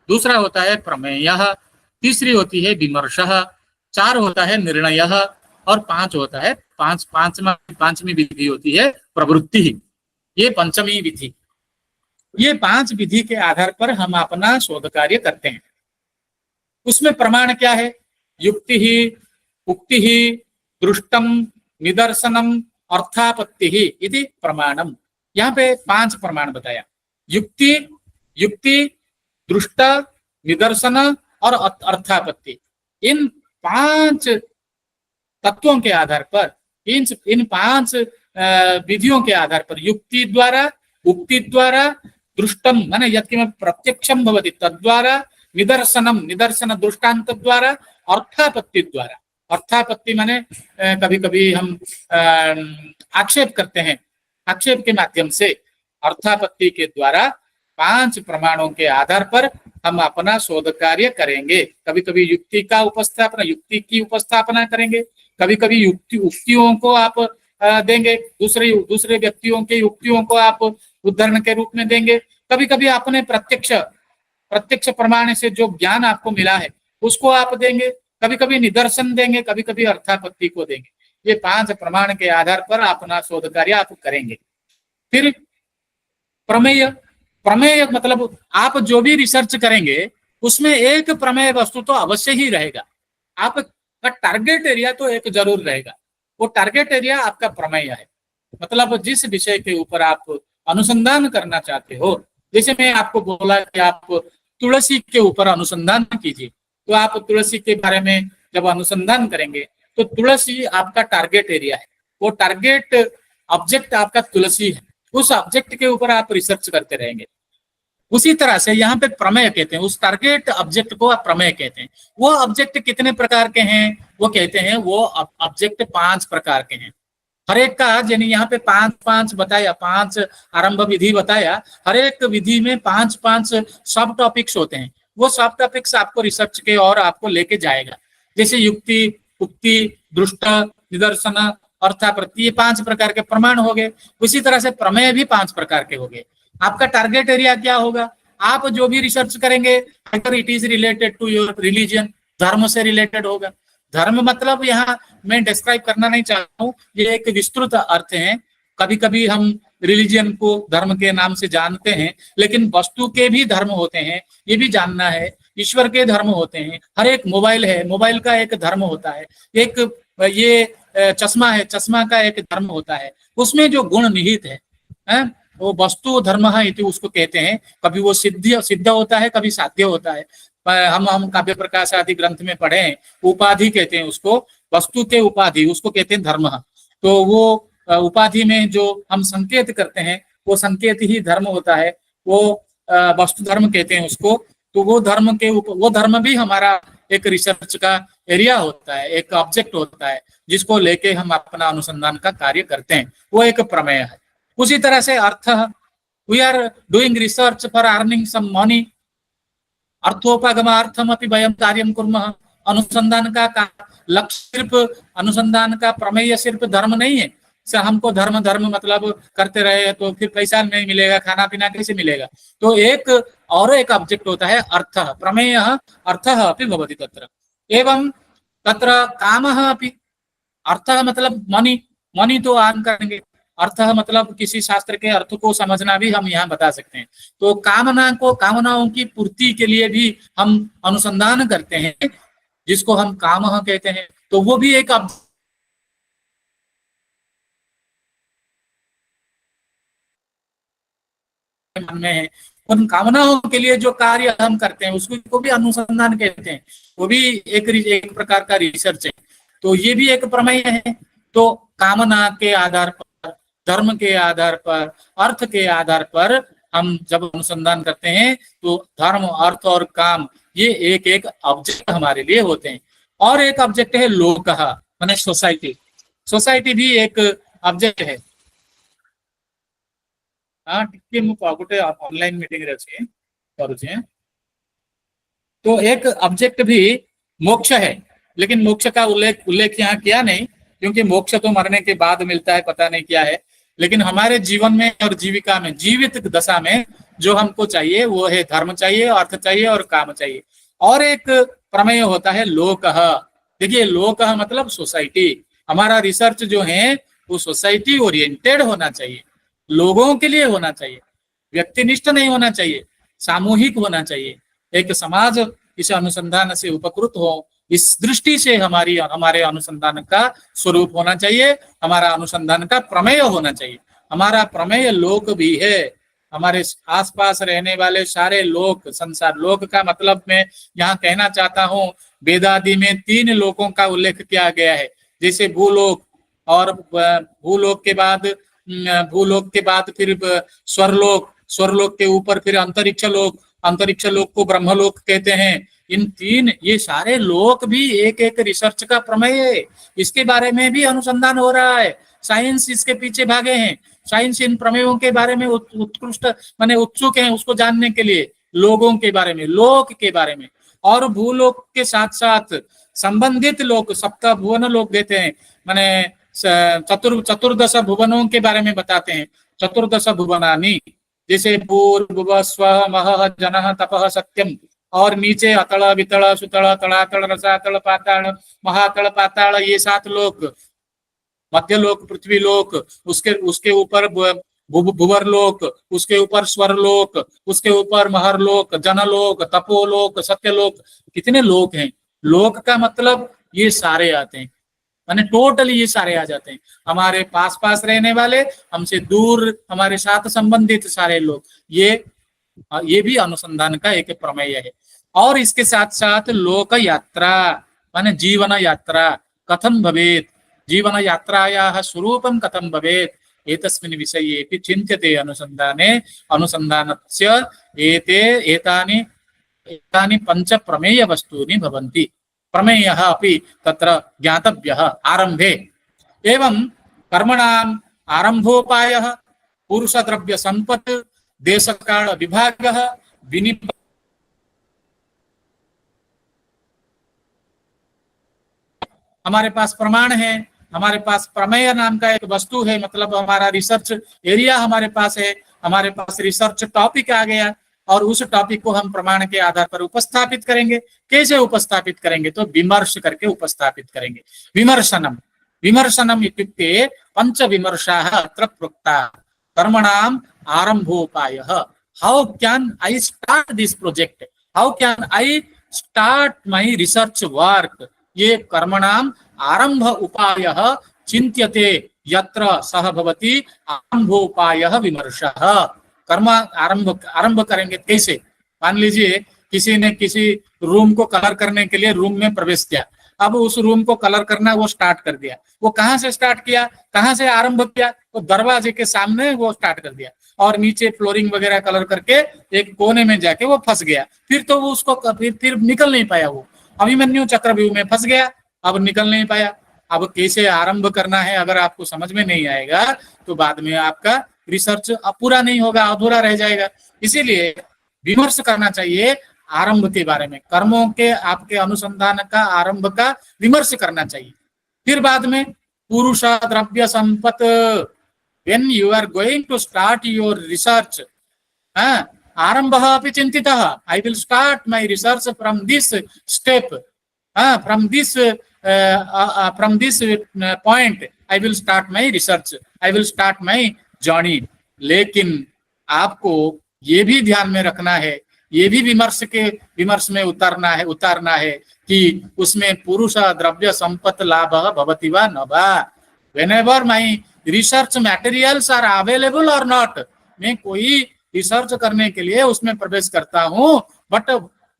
दूसरा होता है प्रमेयः, तीसरी होती है विमर्शः, 4 होता है निर्णयः और 5 होता है पांचवी विधि होती है प्रवृत्ति। ये 5वीं विधि। ये 5 विधि के आधार पर हम अपना शोध कार्य करते हैं। उसमें प्रमाण क्या है? युक्ति ही, उक्ति ही, दृष्टम, निदर्शनम, अर्थापत्ति ही इति प्रमाणम। यहाँ पे 5 प्रमाण बताया, युक्ति, दृष्ट, निदर्शन और अर्थापत्ति। इन 5 तत्वों के आधार पर, इन 5 विधियों के आधार पर, युक्ति द्वारा, उक्ति द्वारा, दृष्टम माने यत्किमपि प्रत्यक्षम भवति तद्वारा, निदर्शन दृष्टांत द्वारा, अर्थापत्ति द्वारा, अर्थापत्ति माने कभी कभी हम आक्षेप करते हैं, आक्षेप के माध्यम से अर्थापत्ति के द्वारा 5 प्रमाणों के आधार पर हम अपना शोध कार्य करेंगे। कभी कभी युक्ति की उपस्थापना करेंगे, कभी कभी युक्तियों को आप देंगे, दूसरे व्यक्तियों के युक्तियों को आप उदाहरण के रूप में देंगे, कभी कभी अपने प्रत्यक्ष प्रमाण से जो ज्ञान आपको मिला है उसको आप देंगे, कभी कभी निदर्शन देंगे, कभी कभी अर्थापत्ति को देंगे। ये 5 प्रमाण के आधार पर अपना शोध कार्य आप करेंगे। फिर प्रमेय मतलब आप जो भी रिसर्च करेंगे उसमें एक प्रमेय वस्तु तो अवश्य ही रहेगा। आपका टारगेट एरिया तो एक जरूर रहेगा, वो टारगेट एरिया आपका प्रमेय है। मतलब जिस विषय के ऊपर आप अनुसंधान करना चाहते हो, जैसे मैं आपको बोला कि आप तुलसी के ऊपर अनुसंधान कीजिए, तो आप तुलसी के बारे में जब अनुसंधान करेंगे तो तुलसी आपका टारगेट एरिया है, वो टारगेट ऑब्जेक्ट आपका तुलसी है, उस ऑब्जेक्ट के ऊपर आप रिसर्च करते रहेंगे। उसी तरह से यहाँ पे प्रमेय कहते हैं, उस टारगेट ऑब्जेक्ट को आप प्रमेय कहते हैं। वो ऑब्जेक्ट कितने प्रकार के हैं, वो कहते हैं वो ऑब्जेक्ट 5 प्रकार के हैं। हर एक का यानी यहाँ पे 5 बताया, 5 आरंभ विधि बताया, हर एक विधि में 5 सब टॉपिक्स होते हैं। वो सब टॉपिक्स आपको रिसर्च के और आपको लेके जाएगा। जैसे युक्ति, उक्ति, दृष्ट, निदर्शन, अर्थापत्ति, ये 5 प्रकार के प्रमाण हो गए। उसी तरह से प्रमेय भी 5 प्रकार के हो गए। आपका टारगेट एरिया क्या होगा, आप जो भी रिसर्च करेंगे अगर it is related to your religion, धर्म से रिलेटेड होगा। धर्म मतलब यहाँ मैं डिस्क्राइब करना नहीं चाहता हूँ, ये एक विस्तृत अर्थ है। कभी कभी हम रिलीजन को धर्म के नाम से जानते हैं, लेकिन वस्तु के भी धर्म होते हैं, ये भी जानना है। ईश्वर के धर्म होते हैं। हर एक मोबाइल है, मोबाइल का एक धर्म होता है। एक ये चश्मा है, चश्मा का एक धर्म होता है। उसमें जो गुण निहित है वो वस्तु धर्म इति उसको कहते हैं। कभी वो सिद्ध होता है, कभी साध्य होता है। हम काव्य प्रकाश आदि ग्रंथ में पढ़े हैं, उपाधि कहते हैं उसको, वस्तु के उपाधि उसको कहते हैं धर्म। तो वो उपाधि में जो हम संकेत करते हैं वो संकेत ही धर्म होता है, वो वस्तु धर्म कहते हैं उसको। तो वो धर्म भी हमारा एक रिसर्च का एरिया होता है, एक ऑब्जेक्ट होता है जिसको लेके हम अपना अनुसंधान का कार्य करते हैं, वो एक प्रमेय है। उसी तरह से अर्थ, we are doing research for earning some money, अर्थोपगमार्थम अपि वयं कार्यं कुर्मः। अनुसंधान का लक्ष्य सिर्फ अनुसंधान का प्रमेय सिर्फ धर्म नहीं है। हमको धर्म मतलब करते रहे तो फिर पैसा नहीं मिलेगा, खाना पीना कैसे मिलेगा। तो एक ऑब्जेक्ट होता है अर्थ, प्रमेय अर्थः अपि भवति तत्र। एवं तत्र कामः अपि, अर्थः मतलब मनी तो आर्न करेंगे, अर्थ मतलब किसी शास्त्र के अर्थ को समझना भी हम यहाँ बता सकते हैं। तो कामनाओं की पूर्ति के लिए भी हम अनुसंधान करते हैं, जिसको हम कामः कहते हैं। तो वो भी एक मन में है। उन कामनाओं के लिए जो कार्य हम करते हैं उसको भी अनुसंधान कहते हैं। वो भी एक प्रकार का रिसर्च है। तो ये भी एक प्रमेय है। तो कामना के आधार पर, धर्म के आधार पर, अर्थ के आधार पर हम जब अनुसंधान करते हैं तो धर्म, अर्थ और काम ये एक एक ऑब्जेक्ट हमारे लिए होते हैं। और एक ऑब्जेक्ट है लोकः, माने सोसाइटी। सोसाइटी भी एक ऑब्जेक्ट है। हाँ, टिके मु गोटे ऑनलाइन मीटिंग रे अछि करूछे। तो एक ऑब्जेक्ट भी मोक्ष है, लेकिन मोक्ष का उल्लेख यहाँ किया नहीं, क्योंकि मोक्ष तो मरने के बाद मिलता है, पता नहीं क्या है। लेकिन हमारे जीवन में और जीविका में, जीवित दशा में जो हमको चाहिए वो है धर्म चाहिए, अर्थ चाहिए और काम चाहिए। और एक प्रमेय होता है लोकः। देखिए, लोकः मतलब सोसाइटी। हमारा रिसर्च जो है वो सोसाइटी ओरिएंटेड होना चाहिए, लोगों के लिए होना चाहिए, व्यक्तिनिष्ठ नहीं होना चाहिए, सामूहिक होना चाहिए। एक समाज इस अनुसंधान से उपकृत हो, इस दृष्टि से हमारे अनुसंधान का स्वरूप होना चाहिए, हमारा अनुसंधान का प्रमेय होना चाहिए। हमारा प्रमेय लोक भी है, हमारे आसपास रहने वाले सारे लोक, संसार। लोक का मतलब मैं यहाँ कहना चाहता हूँ, वेदादि में 3 लोकों का उल्लेख किया गया है। जैसे भूलोक, और भूलोक के बाद फिर स्वर्लोक, स्वर्लोक के ऊपर फिर अंतरिक्ष लोक, अंतरिक्ष लोक को ब्रह्मलोक कहते हैं। इन तीन, ये सारे लोक भी एक एक रिसर्च का प्रमेय है, इसके बारे में भी अनुसंधान हो रहा है, साइंस इसके पीछे भागे हैं, साइंस इन प्रमेयों के बारे में उत्कृष्ट माने उत्सुक हैं उसको जानने के लिए, लोगों के बारे में, लोक के बारे में, और भूलोक के साथ साथ संबंधित लोक, सप्त भुवन लोक देते हैं, माने चतुर्दश भुवनों के बारे में बताते हैं, चतुर्दश भुवनानि, जैसे पूर्व स्व मह जनः तपः सत्यम, और नीचे अतल वितल सुतल तलातल रसातल पाताल महातल पाताल, ये 7 लोक, मध्य लोक पृथ्वी लोक, उसके ऊपर भुवर लोक, उसके ऊपर स्वर लोक, उसके ऊपर महर लोक, जनलोक, तपोलोक, सत्यलोक, कितने लोक हैं। लोक का मतलब ये सारे आते हैं, माने टोटली ये सारे आ जाते हैं, हमारे पास पास रहने वाले, हमसे दूर, हमारे साथ संबंधित सारे लोग, ये भी अनुसंधान का एक प्रमेय है। और इसके साथ साथ लोक यात्रा माने जीवन यात्रा कथम भवेत्, जीवन यात्रायाः स्वरूपं कथम भवेत्, एतस्मिन् विषयेऽपि चिन्त्यते अनुसन्धाने, अनुसन्धानस्य एतानि पंच प्रमेय वस्तूनि भवन्ति, प्रमेयः अपि तत्र ज्ञातव्यः आरम्भे। एवं कर्मणाम् आरम्भोपायः, पुरुषद्रव्य संपत्, देशकाल विभागः, विनिप हमारे पास प्रमाण है, हमारे पास प्रमेय नाम का एक वस्तु है, मतलब हमारा रिसर्च एरिया हमारे पास है, हमारे पास रिसर्च टॉपिक आ गया, और उस टॉपिक को हम प्रमाण के आधार पर उपस्थापित करेंगे। कैसे उपस्थापित करेंगे? तो विमर्श करके उपस्थापित करेंगे। विमर्शनम, विमर्शनम इत्युक्ते पंच विमर्शाः अत्र प्रोक्ताः। कर्मणाम आरंभोपायः, how can I start this project, how can I start my research work, ये कर्मणाम आरंभ उपायः चिन्त्यते यत्र सह भवति आरंभोपायः विमर्शः। कर्म आरंभ करेंगे कैसे? मान लीजिए किसी ने किसी रूम को कलर करने के लिए रूम में प्रवेश किया, अब उस रूम को कलर करना वो स्टार्ट कर दिया। वो कहाँ से स्टार्ट किया, कहाँ से आरंभ किया? तो दरवाजे के सामने वो स्टार्ट कर दिया, और नीचे फ्लोरिंग वगैरह कलर करके एक कोने में जाके वो फंस गया। फिर तो वो उसको फिर निकल नहीं पाया, वो अभिमन्यु चक्रव्यूह में फंस गया, अब निकल नहीं पाया। अब कैसे आरंभ करना है अगर आपको समझ में नहीं आएगा तो बाद में आपका रिसर्च पूरा नहीं होगा, अधूरा रह जाएगा। इसीलिए विमर्श करना चाहिए आरंभ के बारे में, कर्मों के आपके अनुसंधान का आरंभ का विमर्श करना चाहिए। फिर बाद में पुरुष द्रव्य संपत्, when you are going to start your research, आरंभः अपि चिन्तितः, I will start my research from this step, from this point I will start my research, I will start my journey. लेकिन आपको ये भी ध्यान में रखना है, ये भी विमर्श में उतारना है कि उसमें पुरुष द्रव्य संपत्ति लाभ भवति वा न वा। Whenever my research materials are available और नॉट, मैं कोई रिसर्च करने के लिए उसमें प्रवेश करता हूँ, बट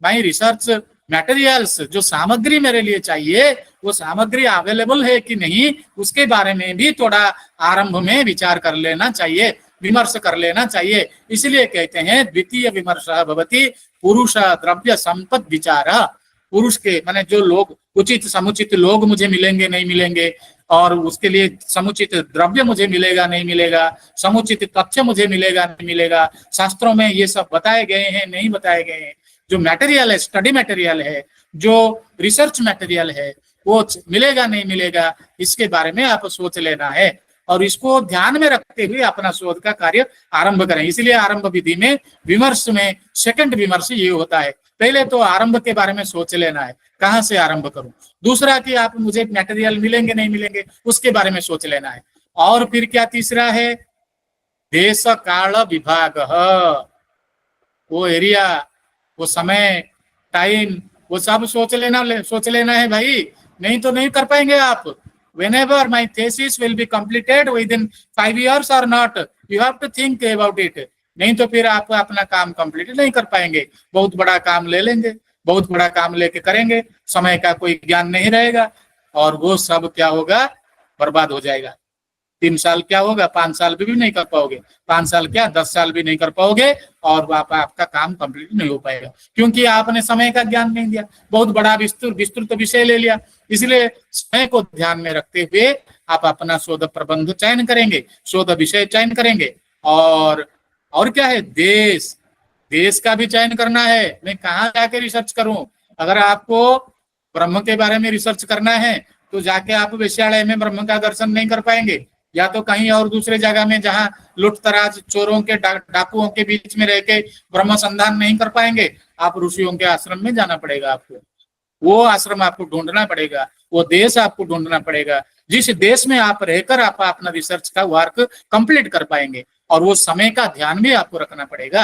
माय रिसर्च मटेरियल्स, जो सामग्री मेरे लिए चाहिए वो सामग्री अवेलेबल है कि नहीं, उसके बारे में भी थोड़ा आरंभ में विचार कर लेना चाहिए, विमर्श कर लेना चाहिए। इसलिए कहते हैं द्वितीय विमर्शः भवति पुरुष द्रव्य संपत् विचारः। पुरुष के माने जो लोग, उचित समुचित लोग मुझे मिलेंगे नहीं मिलेंगे, और उसके लिए समुचित द्रव्य मुझे मिलेगा नहीं मिलेगा, समुचित तथ्य मुझे मिलेगा नहीं मिलेगा, शास्त्रों में ये सब बताए गए हैं नहीं बताए गए हैं, जो मटेरियल है, स्टडी मटेरियल है, जो रिसर्च मटेरियल है, वो मिलेगा नहीं मिलेगा, इसके बारे में आप सोच लेना है, और इसको ध्यान में रखते हुए अपना शोध का कार्य आरंभ करें। इसलिए आरंभ विधि में विमर्श में सेकंड विमर्श ये होता है, पहले तो आरंभ के बारे में सोच लेना है, कहाँ से आरंभ करूं। दूसरा कि आप मुझे मटेरियल मिलेंगे नहीं मिलेंगे, उसके बारे में सोच लेना है। और फिर क्या तीसरा है, देश काल विभाग, वो एरिया, वो समय, टाइम, वो सब सोच लेना है भाई, नहीं तो नहीं कर पाएंगे आप। Whenever my thesis will be completed within 5 years or not, you have to think about it. नहीं तो फिर आप अपना काम कंप्लीट नहीं कर पाएंगे, बहुत बड़ा काम ले लेंगे, बहुत बड़ा काम लेके करेंगे, समय का कोई ज्ञान नहीं रहेगा, और वो सब क्या होगा, बर्बाद हो जाएगा। 3 साल क्या होगा, 5 साल भी नहीं कर पाओगे, 5 साल क्या 10 साल भी नहीं कर पाओगे, और आपका काम कंप्लीट नहीं हो पाएगा, क्योंकि आपने समय का ज्ञान नहीं दिया, बहुत बड़ा विस्तृत विषय ले लिया। इसलिए समय को ध्यान में रखते हुए आप अपना शोध प्रबंध चयन करेंगे, शोध विषय चयन करेंगे, और क्या है, देश का भी चयन करना है। मैं कहाँ जाके रिसर्च करूं? अगर आपको ब्रह्म के बारे में रिसर्च करना है तो जाके आप वेश्यालय में ब्रह्म का दर्शन नहीं कर पाएंगे, या तो कहीं और दूसरे जगह में जहां लुट तराज चोरों के डाकुओं के बीच में रह के ब्रह्म संधान नहीं कर पाएंगे। आप ऋषियों के आश्रम में जाना पड़ेगा, आपको वो आश्रम आपको ढूंढना पड़ेगा, वो देश आपको ढूंढना पड़ेगा जिस देश में आप रहकर आप अपना रिसर्च का वर्क कंप्लीट कर पाएंगे। और वो समय का ध्यान भी आपको रखना पड़ेगा।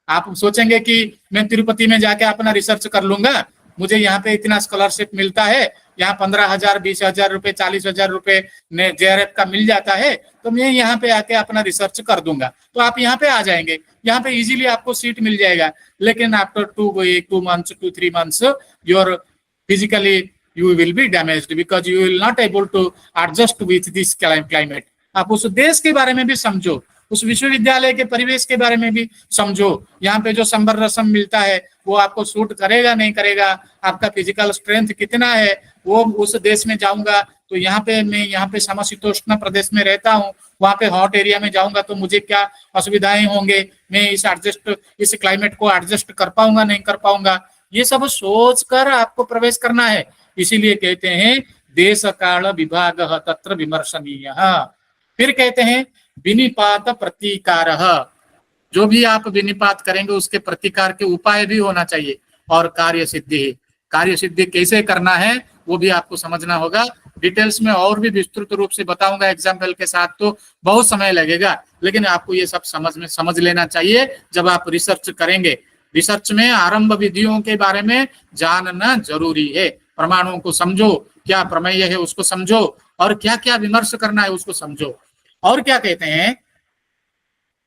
आप सोचेंगे कि मैं तिरुपति में जाके अपना रिसर्च कर लूंगा, मुझे यहाँ पे इतना स्कॉलरशिप मिलता है, यहाँ 15,000 20,000 रुपए 40,000 रुपए JRF का मिल जाता है, तो मैं यहाँ पे आके अपना रिसर्च कर दूंगा, तो आप यहाँ पे आ जाएंगे, यहाँ पे इजीली आपको सीट मिल जाएगा। लेकिन after 2 months 2-3 months your physically you will be damaged because you will not able to adjust with this climate। आप उस देश के बारे में भी समझो, उस विश्वविद्यालय के परिवेश के बारे में भी समझो, यहाँ पे जो संबर रसम मिलता है वो आपको सूट करेगा नहीं करेगा, आपका फिजिकल स्ट्रेंथ कितना है, वो उस देश में जाऊंगा तो यहाँ पे मैं यहाँ पे समशीतोष्ण प्रदेश में रहता हूँ, वहाँ पे हॉट एरिया में जाऊंगा तो मुझे क्या असुविधाएं होंगे, मैं इस क्लाइमेट को एडजस्ट कर पाऊंगा नहीं कर पाऊंगा, ये सब सोच कर आपको प्रवेश करना है। इसीलिए कहते हैं देश काल विभाग तत्र विमर्शनीय। फिर कहते हैं विनिपात प्रतिकार, जो भी आप विनिपात करेंगे उसके प्रतिकार के उपाय भी होना चाहिए। और कार्य सिद्धि कैसे करना है वो भी आपको समझना होगा। डिटेल्स में और भी विस्तृत रूप से बताऊंगा एग्जाम्पल के साथ, तो बहुत समय लगेगा, लेकिन आपको ये सब समझ लेना चाहिए जब आप रिसर्च करेंगे। रिसर्च में आरंभ विधियों के बारे में जानना जरूरी है। प्रमाणों को समझो, क्या प्रमेय है उसको समझो, और क्या क्या विमर्श करना है उसको समझो। और क्या कहते हैं,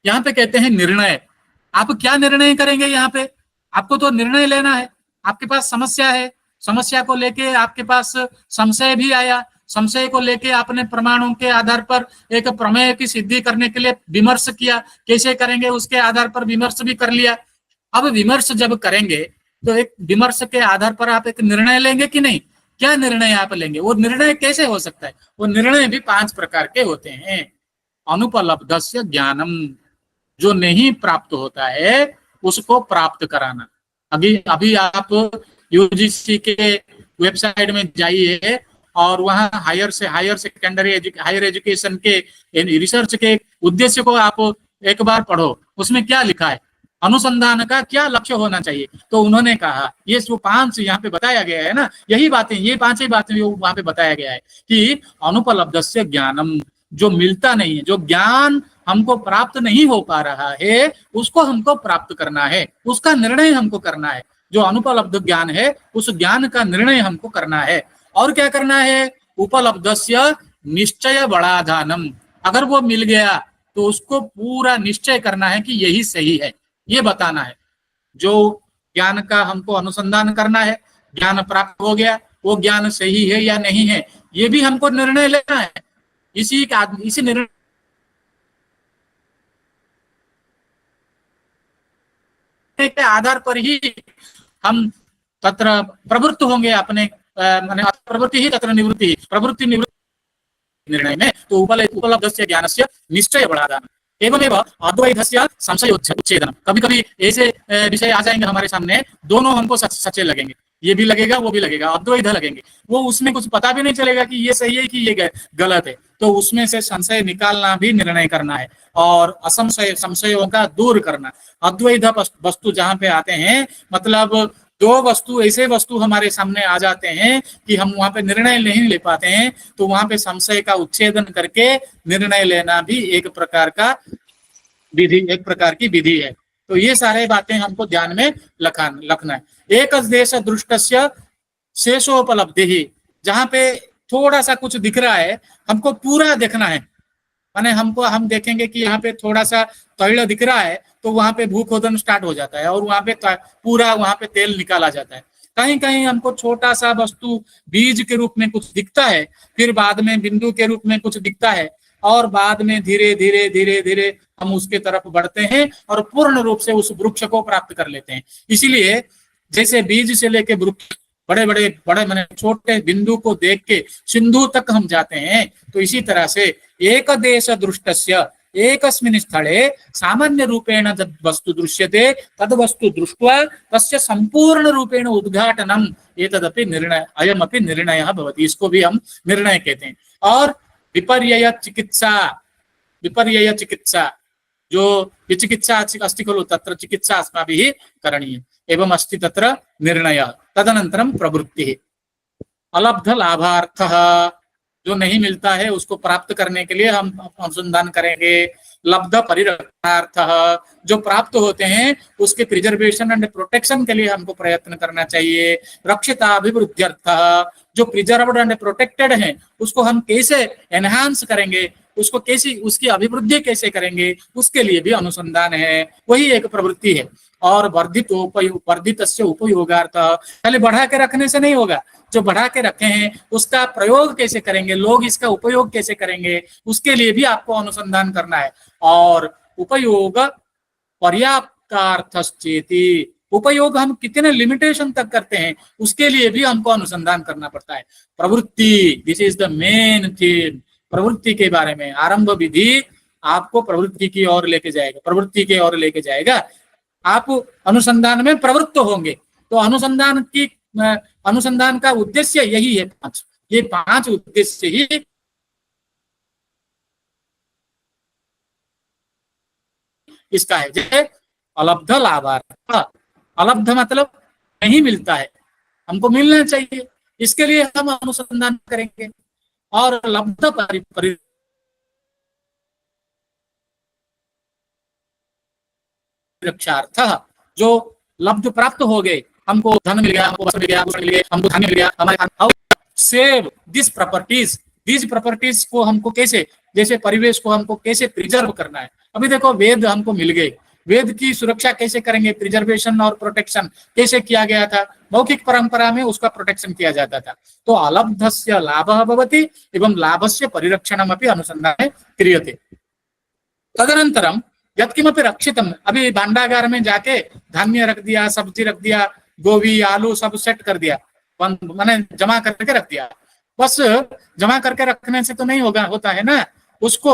यहाँ पे कहते हैं निर्णय। आप क्या निर्णय करेंगे? यहाँ पे आपको तो निर्णय लेना है। आपके पास समस्या है, समस्या को लेके आपके पास संशय भी आया, संशय को लेके आपने प्रमाणों के आधार पर एक प्रमेय की सिद्धि करने के लिए विमर्श किया, कैसे करेंगे उसके आधार पर विमर्श भी कर लिया। अब विमर्श जब करेंगे तो एक विमर्श के आधार पर आप एक निर्णय लेंगे कि नहीं? क्या निर्णय आप लेंगे? वो निर्णय कैसे हो सकता है? वो निर्णय भी 5 प्रकार के होते हैं। अनुपलब्धस्य ज्ञानम, जो नहीं प्राप्त होता है उसको प्राप्त कराना। अभी आप यूजीसी के वेबसाइट में जाइए और वहां हायर एजुकेशन के रिसर्च के उद्देश्य को आप एक बार पढ़ो, उसमें क्या लिखा है, अनुसंधान का क्या लक्ष्य होना चाहिए। तो उन्होंने कहा ये जो 5 यहाँ पे बताया गया है ना, यही बातें, ये 5 ही बातें वहां पे बताया गया है कि अनुपलब्धस्य ज्ञानम, जो मिलता नहीं है, जो ज्ञान हमको प्राप्त नहीं हो पा रहा है उसको हमको प्राप्त करना है, उसका निर्णय हमको करना है। जो अनुपलब्ध ज्ञान है उस ज्ञान का निर्णय हमको करना है। और क्या करना है? उपलब्धस्य निश्चय बड़ाधानम, अगर वो मिल गया तो उसको पूरा निश्चय करना है कि यही सही है, ये बताना है। जो ज्ञान का हमको अनुसंधान करना है, ज्ञान प्राप्त हो गया, वो ज्ञान सही है या नहीं है, ये भी हमको निर्णय लेना है। इसी निर्णय के आधार पर ही हम तत्र प्रवृत्त होंगे, अपने प्रवृत्ति ही तत्र निवृत्ति, प्रवृत्ति निवृत्ति निर्णय में। तो उपलब्धस्य ज्ञानस्य निश्चय बड़ाधान एवमेव अद्वैतस्य संशय उच्छेदनम। कभी कभी ऐसे विषय आ जाएंगे हमारे सामने, दोनों हमको सच्चे लगेंगे, ये भी लगेगा वो भी लगेगा, अद्वैत लगेंगे, वो उसमें कुछ पता भी नहीं चलेगा कि ये सही है कि ये गलत है। तो उसमें से संशय निकालना भी निर्णय करना है और संशयों का दूर करना। अद्वैत वस्तु जहां पे आते हैं, मतलब 2 ऐसे वस्तु हमारे सामने आ जाते हैं कि हम वहां पे निर्णय नहीं ले पाते हैं, तो वहां पे संशय का उच्छेदन करके निर्णय लेना भी एक प्रकार की विधि है। तो ये सारे बातें हमको ध्यान में रखना है। एक देश दृष्टस्य शेषोपलब्धि, जहां पे थोड़ा सा कुछ दिख रहा है हमको पूरा देखना है। माने हम देखेंगे कि यहाँ पे थोड़ा सा तैल दिख रहा है तो वहां पे भूखोदन स्टार्ट हो जाता है और वहां पे पूरा वहां पे तेल निकाला जाता है। कहीं कहीं हमको छोटा सा वस्तु बीज के रूप में कुछ दिखता है, फिर बाद में बिंदु के रूप में कुछ दिखता है, और बाद में धीरे धीरे धीरे धीरे हम उसके तरफ बढ़ते हैं और पूर्ण रूप से उस वृक्ष को प्राप्त कर लेते हैं। इसीलिए जैसे बीज से लेके वृक्ष बड़े बड़े बड़े माने छोटे बिंदु को देख के सिंधु तक हम जाते हैं, तो इसी तरह से एक देश दृष्टस्य एकस्मिन् स्थले सामान्य रूपेण तद् वस्तु दृश्यते तद् वस्तु दृष्ट्वा तस्य संपूर्ण रूपेण उद्घाटनम एतदपि निर्णय अयमपि निर्णयः भवति। इसको भी हम निर्णय कहते हैं। और विपर्यय चिकित्सा जो विचिकित्सा अस्ति खलु तत्र चिकित्सा अस्माभिः करणीया एवं अस्ति तत्र निर्णयः। तदनन्तरं प्रवृत्तिः अलब्ध लाभार्थः जो नहीं मिलता है उसको प्राप्त करने के लिए हम अनुसंधान करेंगे। लब्ध परिरक्षणार्थः जो प्राप्त होते हैं उसके प्रिजर्वेशन एंड प्रोटेक्शन के लिए हमको प्रयत्न करना चाहिए। रक्षिताभिवृद्ध्यर्थः जो प्रिजर्व्ड एंड प्रोटेक्टेड हैं उसको हम कैसे एनहांस करेंगे, उसको कैसी उसकी अभिवृद्धि कैसे करेंगे, उसके लिए भी अनुसंधान है, वही एक प्रवृत्ति है। और वर्धितस्य उपयोगार्थ खाली बढ़ा के रखने से नहीं होगा, जो बढ़ा के रखे हैं उसका प्रयोग कैसे करेंगे, लोग इसका उपयोग कैसे करेंगे, उसके लिए भी आपको अनुसंधान करना है। और उपयोग पर्याप्तार्थश्चेति उपयोग हम कितने लिमिटेशन तक करते हैं उसके लिए भी हमको अनुसंधान करना पड़ता है। प्रवृत्ति, this is the main theme. प्रवृत्ति के बारे में आरंभ विधि आपको प्रवृत्ति की ओर लेके जाएगा, प्रवृत्ति की ओर लेके जाएगा। आप अनुसंधान में प्रवृत्त होंगे तो अनुसंधान का उद्देश्य यही है, पांच, ये पांच उद्देश्य ही इसका है। जैसे अलब्ध लाभार्थ, अलब्ध मतलब नहीं मिलता है, हमको मिलना चाहिए, इसके लिए हम अनुसंधान करेंगे। और लब्ध परिरक्षार्थ जो लब्ध प्राप्त हो गए, हमको धन मिल गया, हमको वस्त्र मिल गया, मिल गया, हमको धान्य मिल गया, हमारे save this properties, these properties को हमको कैसे, जैसे परिवेश को हमको कैसे प्रिजर्व करना है। अभी देखो वेद हमको मिल गए, वेद की सुरक्षा कैसे करेंगे, प्रिजर्वेशन और प्रोटेक्शन कैसे किया गया था, मौखिक परंपरा में उसका प्रोटेक्शन किया जाता था। तो अलब्धस्य लाभः भवति एवं लाभस्य परिरक्षणमपि अनुसंधाने क्रियते। तदनंतरम यत्किमपि रक्षितम, अभी भांडागार में जाके धान्य रख दिया, सब्जी रख दिया, गोभी आलू सब सेट कर दिया, मैंने जमा करके रख दिया। बस जमा करके रखने से तो नहीं होता है ना, उसको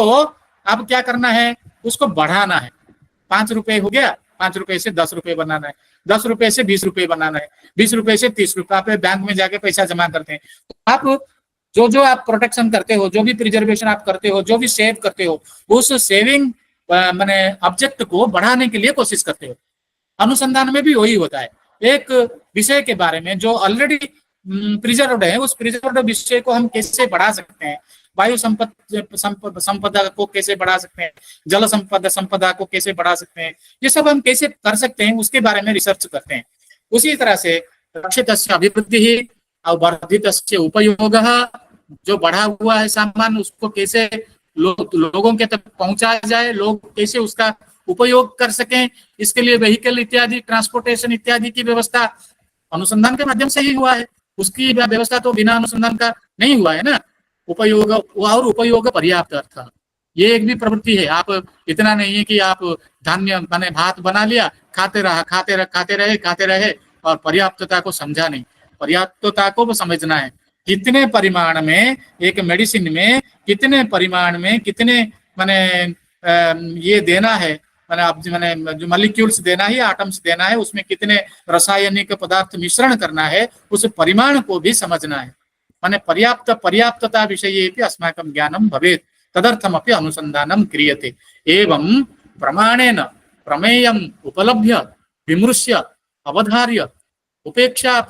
अब क्या करना है, उसको बढ़ाना है। 5 रुपए हो गया, 5 रुपए से 10 रुपए बनाना है, 10 रुपए से 20 रुपए बनाना है, 20 रुपए से 30 रुपए। आप बैंक में जाके पैसा जमा करते हैं, आप जो आप प्रोटेक्शन करते हो, जो भी प्रिजर्वेशन आप करते हो, जो भी सेव करते हो, उस सेविंग माने ऑब्जेक्ट को बढ़ाने के लिए कोशिश करते हो। अनुसंधान में भी वही होता है, एक विषय के बारे में जो ऑलरेडी प्रिजर्व्ड है, उस प्रिजर्व्ड विषय को हम कैसे बढ़ा सकते हैं, वायु संपदा को कैसे बढ़ा सकते हैं, जल संपदा को कैसे बढ़ा सकते हैं, ये सब हम कैसे कर सकते हैं उसके बारे में रिसर्च करते हैं। उसी तरह से रक्षितस्य अभिवृद्धिः और वर्धितस्य उपयोगः, जो बढ़ा हुआ है सामान उसको कैसे लोगों के तक पहुंचाया जाए, लोग कैसे उसका उपयोग कर सकें, इसके लिए व्हीकल इत्यादि, ट्रांसपोर्टेशन इत्यादि की व्यवस्था अनुसंधान के माध्यम से ही हुआ है। उसकी व्यवस्था तो बिना अनुसंधान का नहीं हुआ है ना। उपयोग और उपयोग पर्याप्त अर्थ, ये एक भी प्रवृत्ति है। आप इतना नहीं है कि आप धान्य माने भात बना लिया, खाते रहे और पर्याप्तता को समझा नहीं। पर्याप्तता को समझना है, कितने परिमाण में एक मेडिसिन में, कितने परिमाण में कितने माने ये देना है, माने जो मॉलिक्यूल्स देना है, एटम्स देना है, उसमें कितने रासायनिक पदार्थ मिश्रण करना है, उस परिमाण को भी समझना है। माने पर्याप्तता विषये अस्माकं ज्ञानं भवेत्, तदर्थमपि अनुसंधानं क्रियते। एवं प्रमाणेन प्रमेयम् उपलभ्य विमृश्य अवधार्य उपेक्षा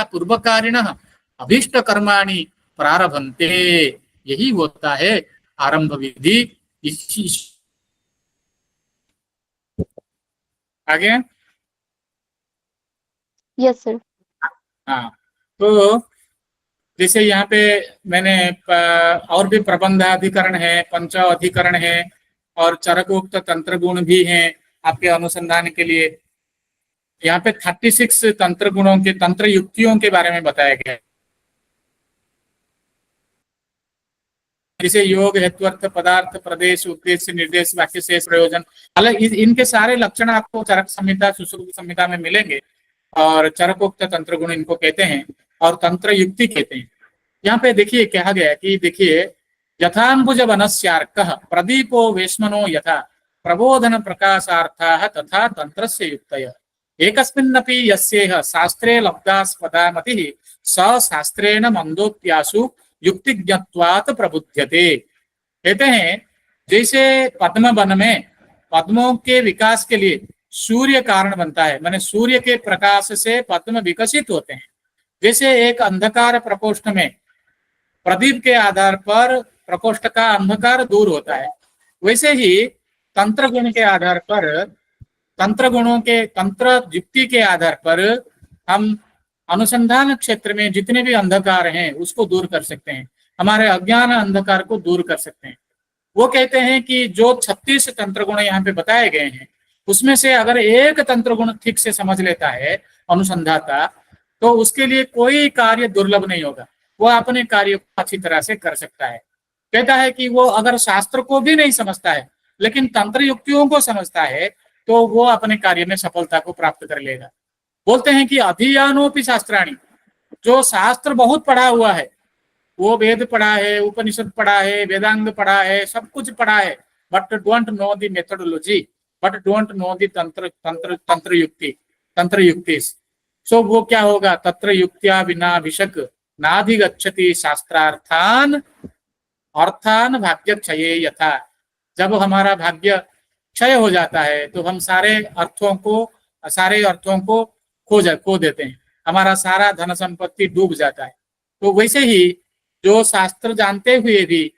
पूर्वकारिणः अभीष्ट कर्माणि प्रारभन्ते, यही होता है आरंभ विधि। आगे यस सर। हाँ, तो जैसे यहाँ पे मैंने और भी प्रबंधाधिकरण है, पंच अधिकरण है और चरकोक्त तंत्र गुण भी हैं आपके अनुसंधान के लिए। यहाँ पे 36 तंत्र गुणों के, तंत्र युक्तियों के बारे में बताया गया जिसे योग, हेत्वर्थ, पदार्थ, प्रदेश, उद्देश्य, निर्देश, वाक्य शेष, प्रयोजन, अलग इनके सारे लक्षण आपको चरक संहिता, सुश्रुत संहिता में मिलेंगे। और चरकोक्त तंत्र गुण इनको कहते हैं और तंत्र युक्ति कहते हैं। यहाँ पे देखिए कहा गया कि देखिए यथाम्बुज वनस्यार्कः प्रदीपो वेश्मनो यथा प्रबोधन प्रकाशार्थाः तथा तंत्रस्य युक्तयः एकस्मिन्नपि यस्येह शास्त्रे लब्धास्पदा मतिः स शास्त्रेण मंदोप्यासु युक्तिज्ञत्वात् प्रबुध्यते। कहते हैं जैसे पद्म वन में पद्मों के विकास के लिए सूर्य कारण बनता है, माने सूर्य के प्रकाश से पद्म विकसित होते हैं। जैसे एक अंधकार प्रकोष्ठ में प्रदीप के आधार पर प्रकोष्ठ का अंधकार दूर होता है, वैसे ही तंत्र गुण के आधार पर, तंत्र गुणों के, तंत्र युक्ति के आधार पर हम अनुसंधान क्षेत्र में जितने भी अंधकार हैं उसको दूर कर सकते हैं, हमारे अज्ञान अंधकार को दूर कर सकते हैं। वो कहते हैं कि जो 36 तंत्र गुण यहाँ पे बताए गए हैं उसमें से अगर एक तंत्र गुण ठीक से समझ लेता है अनुसंधाता, तो उसके लिए कोई कार्य दुर्लभ नहीं होगा, वो अपने कार्य को अच्छी तरह से कर सकता है। कहता है कि वो अगर शास्त्र को भी नहीं समझता है लेकिन तंत्र युक्तियों को समझता है तो वो अपने कार्य में सफलता को प्राप्त कर लेगा। बोलते हैं कि अधीयानोपि शास्त्राणि, जो शास्त्र बहुत पढ़ा हुआ है, वो वेद पढ़ा है, उपनिषद पढ़ा है, वेदांग पढ़ा है, सब कुछ पढ़ा है, but don't know the methodology, but don't know the तंत्र युक्ति। सो वो क्या होगा, तत्र युक्त्या विना विशक नाधिगच्छति शास्त्रार्थान अर्थान भाग्य क्षये यथा। जब हमारा भाग्य क्षय हो जाता है तो हम सारे अर्थों को खो देते हैं, हमारा सारा धन संपत्ति डूब जाता है। तो वैसे ही जो शास्त्र जानते हुए भी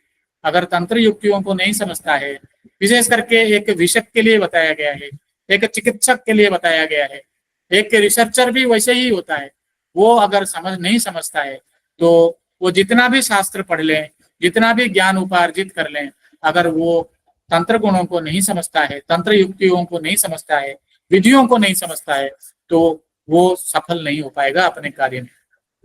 अगर तंत्र युक्तियों को नहीं समझता है, विशेष करके एक विषक के लिए बताया गया है, एक चिकित्सक के लिए बताया गया है, एक रिसर्चर भी वैसे ही होता है, वो अगर नहीं समझता है तो वो जितना भी शास्त्र पढ़ लें, जितना भी ज्ञान उपार्जित कर लें, अगर वो तंत्र गुणों को नहीं समझता है, तंत्र युक्तियों को नहीं समझता है, विधियों को नहीं समझता है, तो वो सफल नहीं हो पाएगा अपने कार्य में।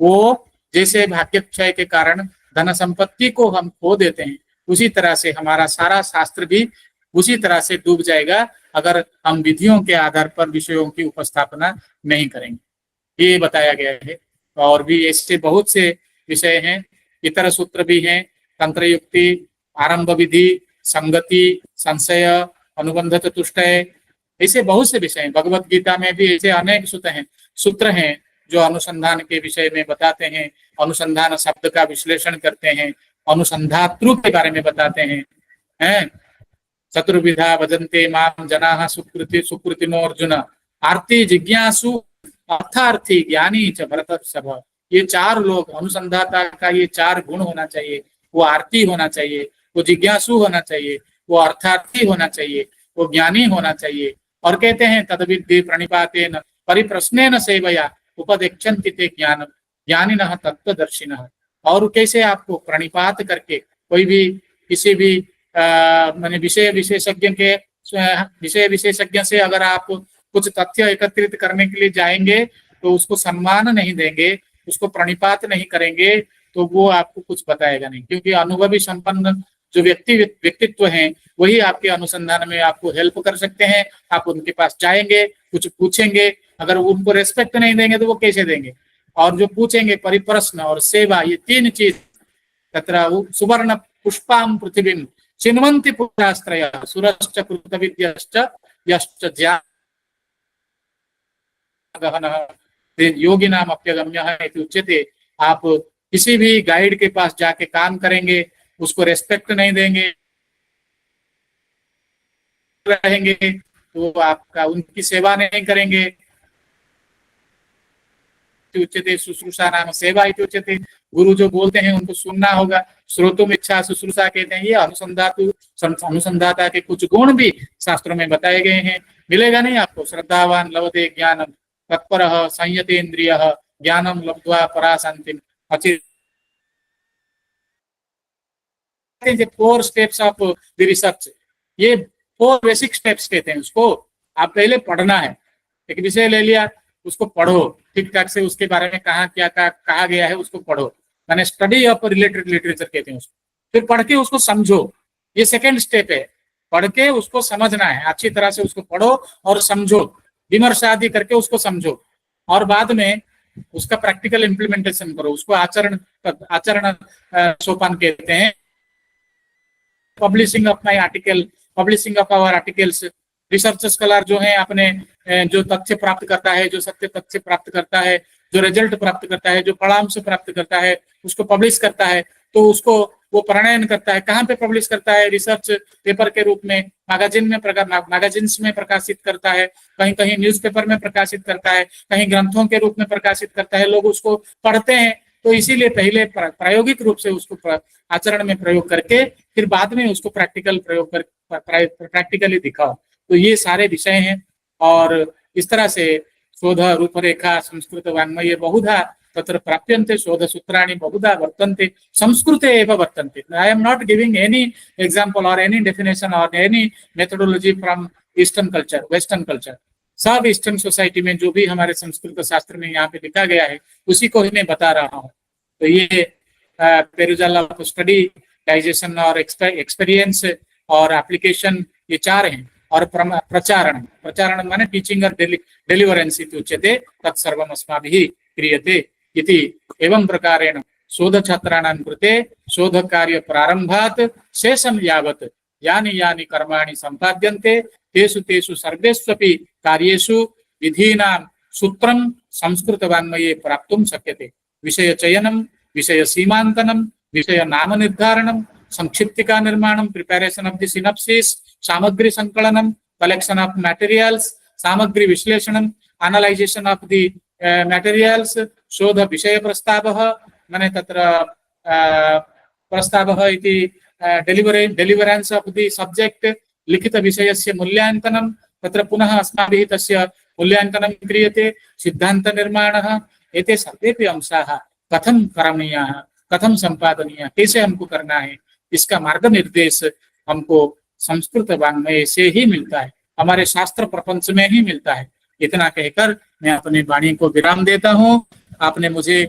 वो जैसे भाग्य क्षय के कारण धन संपत्ति को हम खो देते हैं, उसी तरह से हमारा सारा शास्त्र भी उसी तरह से डूब जाएगा अगर हम विधियों के आधार पर विषयों की उपस्थापना नहीं करेंगे। ये बताया गया है। और भी ऐसे बहुत से विषय हैं, इतर सूत्र भी हैं, तंत्र युक्ति, आरंभ विधि, संगति, संशय, अनुबंध चतुष्टय, ऐसे बहुत से विषय हैं। भगवत गीता में भी ऐसे अनेक सूत्र हैं जो अनुसंधान के विषय में बताते हैं, अनुसंधान शब्द का विश्लेषण करते हैं, अनुसंधातृ के बारे में बताते हैं। चतुर्विधा भजन्ते माम जनाः सुकृतिनो अर्जुन आर्ति जिज्ञासु अर्थार्थी ज्ञानी च भरतर्षभ। ये 4 लोग, अनुसंधाता का ये 4 गुण होना चाहिए। वो आर्ति होना चाहिए, वो जिज्ञासु होना चाहिए, वो अर्थार्थी होना चाहिए, वो ज्ञानी होना चाहिए। और कहते हैं तद्विद्धि प्रणिपातेन परिप्रश्नेन सेवया उपदेक्षन्ति ते ज्ञानम ज्ञानिनः तत्त्वदर्शिनः। और कैसे आपको प्रणिपात करके कोई भी किसी भी माने विषय विशेषज्ञ से अगर आप कुछ तथ्य एकत्रित करने के लिए जाएंगे तो उसको सम्मान नहीं देंगे, उसको प्रणिपात नहीं करेंगे, तो वो आपको कुछ बताएगा नहीं। क्योंकि अनुभवी संपन्न जो व्यक्तित्व हैं वही आपके अनुसंधान में आपको हेल्प कर सकते हैं। आप उनके पास जाएंगे, कुछ पूछेंगे, अगर उनको रेस्पेक्ट नहीं देंगे तो वो कैसे देंगे। और जो पूछेंगे, परिप्रश्न और सेवा, ये 3 चीज। तत्र सुवर्ण पुष्पां पृथिवीं चिन्वन्ति पुरास्त्रय सुरश्च कृतविद्यश्च यश्च ज्ञानगहनः योगिनाम अप्यगम्यः इति उच्यते। आप किसी भी गाइड के पास जाके काम करेंगे, उसको रेस्पेक्ट नहीं देंगे रहेंगे तो आपका उनकी सेवा नहीं करेंगे। उच्यते शुश्रूषा नाम सेवा इति उच्यते। गुरु जो बोलते हैं उनको सुनना होगा। श्रोतुम इच्छा शुश्रूषा कहते हैं। ये अनुसंधाता के कुछ गुण भी शास्त्रों में बताए गए हैं। मिलेगा नहीं आपको। श्रद्धावान लभते ज्ञानम तत्परः संयतेन्द्रियः ज्ञानम लब्ध्वा पराशांतिम अचिर। 4 स्टेप्स ऑफ द रिसर्च, ये 4 बेसिक स्टेप्स कहते हैं उसको। आप पहले पढ़ना है, एक विषय ले लिया, उसको पढ़ो ठीक ठाक से, उसके बारे में कहा गया है उसको पढ़ो, माने स्टडी ऑफ रिलेटेड लिटरेचर कहते हैं उसको। फिर पढ़ के उसको समझो, ये सेकंड स्टेप है। पढ़ के उसको समझना है, अच्छी तरह से उसको पढ़ो और समझो, विमर्श आदि करके उसको समझो, और बाद में उसका प्रैक्टिकल इम्प्लीमेंटेशन करो, उसको आचरण आचरण सोपान कहते हैं। Publishing of my article, publishing of our articles, research scholar जो है अपने जो तथ्य प्राप्त करता है, जो सत्य तथ्य प्राप्त करता है, जो रिजल्ट प्राप्त करता है, जो परामर्श प्राप्त करता है, उसको पब्लिश करता है, तो उसको वो प्रणयन करता है। कहाँ पे पब्लिश करता है? रिसर्च पेपर के रूप में, मैगजीन्स में प्रकाशित करता है, कहीं कहीं न्यूज़पेपर में प्रकाशित करता है, कहीं ग्रंथों के रूप में प्रकाशित करता है, लोग उसको पढ़ते हैं। तो इसीलिए पहले प्रायोगिक रूप से उसको आचरण में प्रयोग करके फिर बाद में उसको प्रैक्टिकल प्रयोग कर प्रैक्टिकली दिखाओ। तो ये सारे विषय हैं, और इस तरह से शोध रूपरेखा संस्कृत वाङ्मये बहुधा तत्र प्राप्यन्ते शोध सूत्राणि बहुधा वर्तन्ते संस्कृते एव वर्तन्ते। I am not giving any example और एनी डेफिनेशन और any methodology from eastern culture, western culture. सब ईस्टर्न सोसाइटी में जो भी हमारे संस्कृत शास्त्र में यहाँ पे लिखा गया है उसी को ही मैं बता रहा हूँ। तो ये पेरुजल ऑफ स्टडी, डाइजेशन और एक्सपीरियंस और एप्लीकेशन, ये चार हैं। और प्रचारण, प्रचारण माने टीचिंग और डेलिवरेंस इति उच्यते, तत्सर्वम् अस्माभिः क्रियते इति। एवं प्रकारेण शोध छात्राणां कृते शोध कार्य प्रारंभात् शेषं यावत् यानि यानि कर्माणि सम्पाद्यन्ते तेषु तेषु सर्वेष्वपि कार्येषु विधीनां सूत्रं संस्कृतवाङ्मये प्राप्तुं शक्यते। विषय चयनं, विषय सीमांकनं, विषय नाम निर्धारणं, संक्षिप्तिका निर्माणं, प्रिपरेशन ऑफ द सिनॉप्सिस, सामग्री संकलनम, कलेक्शन ऑफ मटेरियल्स, सामग्री विश्लेषणम, एनालाइजेशन ऑफ द मटेरियल्स, शोध विषय प्रस्तावः माने तत्र प्रस्तावः इति डेलिवरेंस ऑफ द सब्जेक्ट, लिखित विषयस्य मूल्यांकनं, तत्र पुनः अस्माभिः तस्य मूल्यांकनं क्रियते, सिद्धांत निर्माणः, एते सर्वेपि अंशाः कथं करणीयाः, कथं संपादनीयः, कैसे हमको करना है, इसका मार्गनिर्देश हमको संस्कृत वाङ्मय से ही मिलता है, हमारे शास्त्र प्रपंच में ही मिलता है। इतना कहकर मैं अपनी वाणी को विराम देता हूँ। आपने मुझे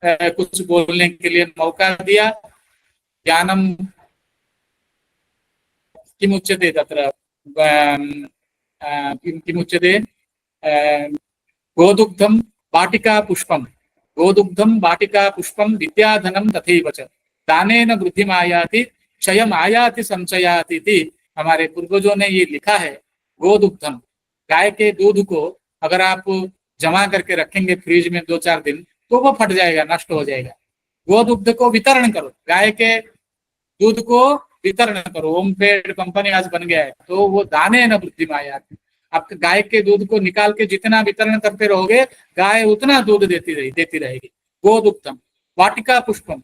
कुछ बोलने के लिए मौका दिया। ज्ञानम किमुच्यते तत्र किमुच्यते गोदुग्धम वाटिका पुष्पम, गोदुग्धम वाटिका पुष्पम विद्याधनम तथैव च दानेन वृद्धिमायाति क्षयम आयाति संचयाति इति। हमारे पूर्वजों ने ये लिखा है। गोदुग्धम, गाय के दूध को अगर आप जमा करके रखेंगे फ्रिज में 2-4 दिन तो वो फट जाएगा, नष्ट हो जाएगा। गोदुग्ध को वितरण करो, गाय के दूध को वितरण करो। ओमफेड कंपनी आज बन गया है, तो वो दाने न वृद्धि आयाति। आप गाय के दूध को निकाल के जितना वितरण करते रहोगे गाय उतना दूध देती रहेगी। गोदुग्धम वाटिका पुष्पम,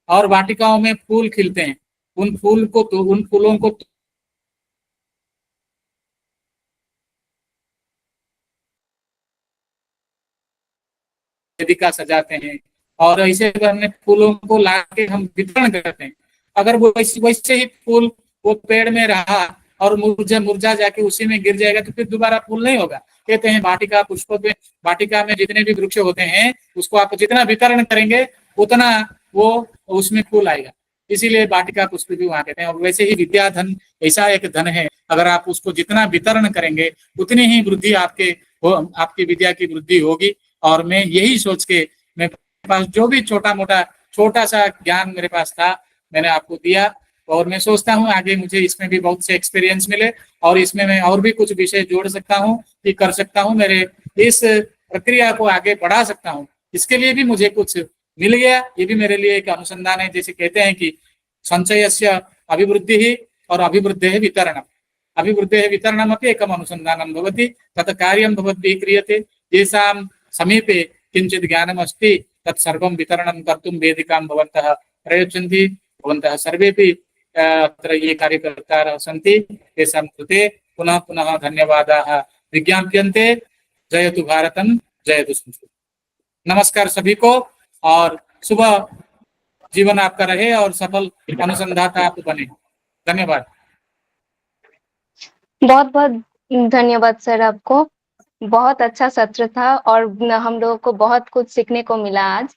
और वाटिकाओं में फूल खिलते हैं, उन फूलों को वेदिका सजाते हैं, और ऐसे हमने फूलों को लाके हम वितरण करते हैं। अगर वो वैसे ही फूल वो पेड़ में रहा और मुरझा जाके उसी में गिर जाएगा तो फिर दोबारा फूल नहीं होगा। कहते हैं वाटिका पुष्प पे, वाटिका में जितने भी वृक्ष होते हैं उसको आप जितना वितरण करेंगे उतना वो उसमें फूल आएगा, इसीलिए वाटिका पुष्प भी वहां कहते हैं। और वैसे ही विद्या धन ऐसा एक धन है, अगर आप उसको जितना वितरण करेंगे उतनी ही वृद्धि आपकी विद्या की वृद्धि होगी। और मैं यही सोच के मेरे पास जो भी छोटा सा ज्ञान मेरे पास था मैंने आपको दिया, और मैं सोचता हूँ आगे मुझे इसमें भी बहुत से एक्सपीरियंस मिले और इसमें मैं और भी कुछ विषय जोड़ सकता हूँ कि कर सकता हूँ, मेरे इस प्रक्रिया को आगे बढ़ा सकता हूँ। इसके लिए भी मुझे कुछ मिल गया, ये भी मेरे लिए एक अनुसंधान है। जैसे कहते हैं कि संचयस्य अभिवृद्धि और अभिवृद्धेः वितरणम्, अभिवृद्धेः वितरणम् अपि एकम् अनुसंधानं भवति, तत् कार्यं भवद्भिः क्रियते। येषां समीपे किञ्चित् ज्ञानम् अस्ति तत् सर्वं वितरणं कर्तुं वेदिकां भवन्तः प्रयच्छन्ति। भवन्तः सर्वेपि अत्र ये कार्यकर्तारः सन्ति, तेषां कृते पुनः पुनः धन्यवादाः विज्ञाप्यन्ते। जयतु भारतम्, जयतु संस्कृत। नमस्कार सभी को, और सुबह जीवन आपका रहे और सफल अनुसंधाता आप बने। धन्यवाद। बहुत बहुत धन्यवाद सर, आपको बहुत अच्छा सत्र था और हम लोगों को बहुत कुछ सीखने को मिला आज।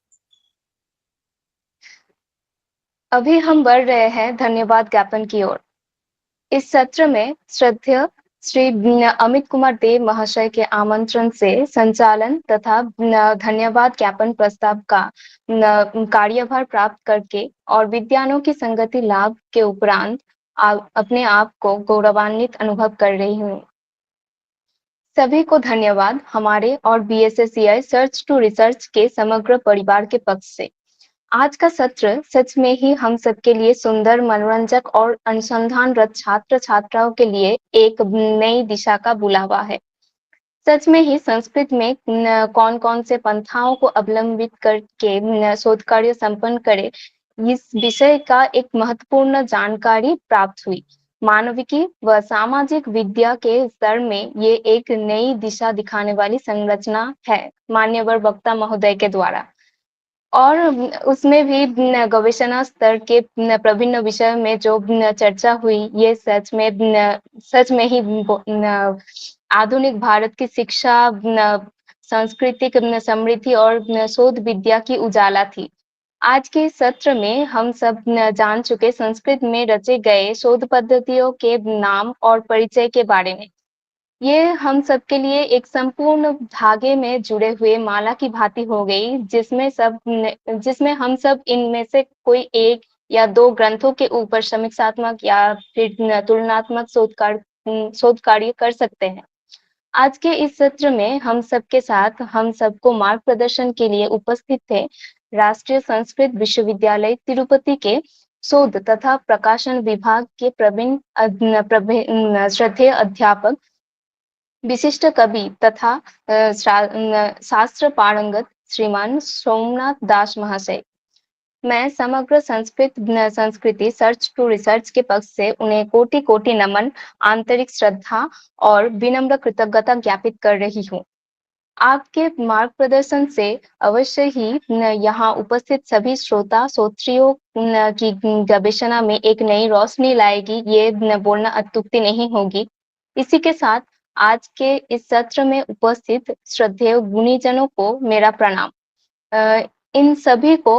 अभी हम बढ़ रहे हैं धन्यवाद ज्ञापन की ओर। इस सत्र में श्रद्धेय श्री अमित कुमार देव महाशय के आमंत्रण से संचालन तथा धन्यवाद ज्ञापन प्रस्ताव का कार्यभार प्राप्त करके और विद्वानों की संगति लाभ के उपरांत अपने आप को गौरवान्वित अनुभव कर रही हूँ। सभी को धन्यवाद हमारे और BSSCI सर्च टू रिसर्च के समग्र परिवार के पक्ष से। आज का सत्र सच में ही हम सबके लिए सुंदर, मनोरंजक और अनुसंधानरत छात्र छात्राओं के लिए एक नई दिशा का बुलावा है। सच में ही संस्कृत में कौन कौन से पंथाओं को अवलंबित करके शोध कार्य संपन्न करे, इस विषय का एक महत्वपूर्ण जानकारी प्राप्त हुई। मानविकी व सामाजिक विद्या के स्तर में ये एक नई दिशा दिखाने वाली संरचना है मान्यवर वक्ता महोदय के द्वारा, और उसमें भी गवेषणा स्तर के विभिन्न विषय में जो चर्चा हुई, ये सच में ही आधुनिक भारत की शिक्षा, सांस्कृतिक समृद्धि और शोध विद्या की उजाला थी। आज के सत्र में हम सब जान चुके संस्कृत में रचे गए शोध पद्धतियों के नाम और परिचय के बारे में। ये हम सबके लिए एक संपूर्ण धागे में जुड़े हुए माला की भांति हो गई, जिसमें हम सब इनमें से कोई एक या दो ग्रंथों के ऊपर समीक्षात्मक या फिर तुलनात्मक शोध कार्य कर सकते हैं। आज के इस सत्र में हम सबके साथ हम सबको मार्ग प्रदर्शन के लिए उपस्थित थे राष्ट्रीय संस्कृत विश्वविद्यालय तिरुपति के शोध तथा प्रकाशन विभाग के प्रवीण श्रद्धेय अध्यापक, विशिष्ट कवि तथा शास्त्र पारंगत श्रीमान सोमनाथ दास महाशय। मैं समग्र संस्कृति सर्च टू रिसर्च के पक्ष से उन्हें कोटि कोटि नमन, आंतरिक श्रद्धा और विनम्र कृतज्ञता ज्ञापित कर रही हूँ। आपके मार्ग प्रदर्शन से अवश्य ही यहाँ उपस्थित सभी श्रोता श्रोत्रियों की गवेषणा में एक नई रोशनी लाएगी, ये बोलना अत्युक्ति नहीं होगी। इसी के साथ आज के इस सत्र में उपस्थित श्रद्धेय गुणीजनों को मेरा प्रणाम। इन सभी को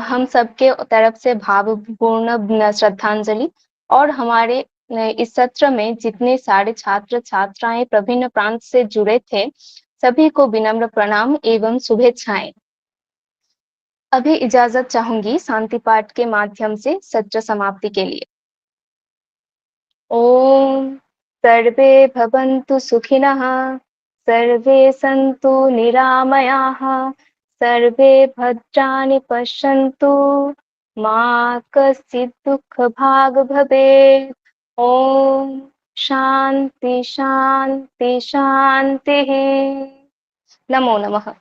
हम सबके तरफ से भावपूर्ण श्रद्धांजलि, और हमारे इस सत्र में जितने सारे छात्र छात्राएं विभिन्न प्रांत से जुड़े थे, सभी को विनम्र प्रणाम एवं शुभेच्छाएं। अभी इजाजत चाहूंगी शांति पाठ के माध्यम से सत्र समाप्ति के लिए। ओम सर्वे भवन्तु सुखिनः, सर्वे सन्तु निरामयाः, सर्वे भद्राणि पश्यन्तु, मा कश्चित् दुःखभाग् भवेत्। ओम शांति शांति शांति। नमो नमः।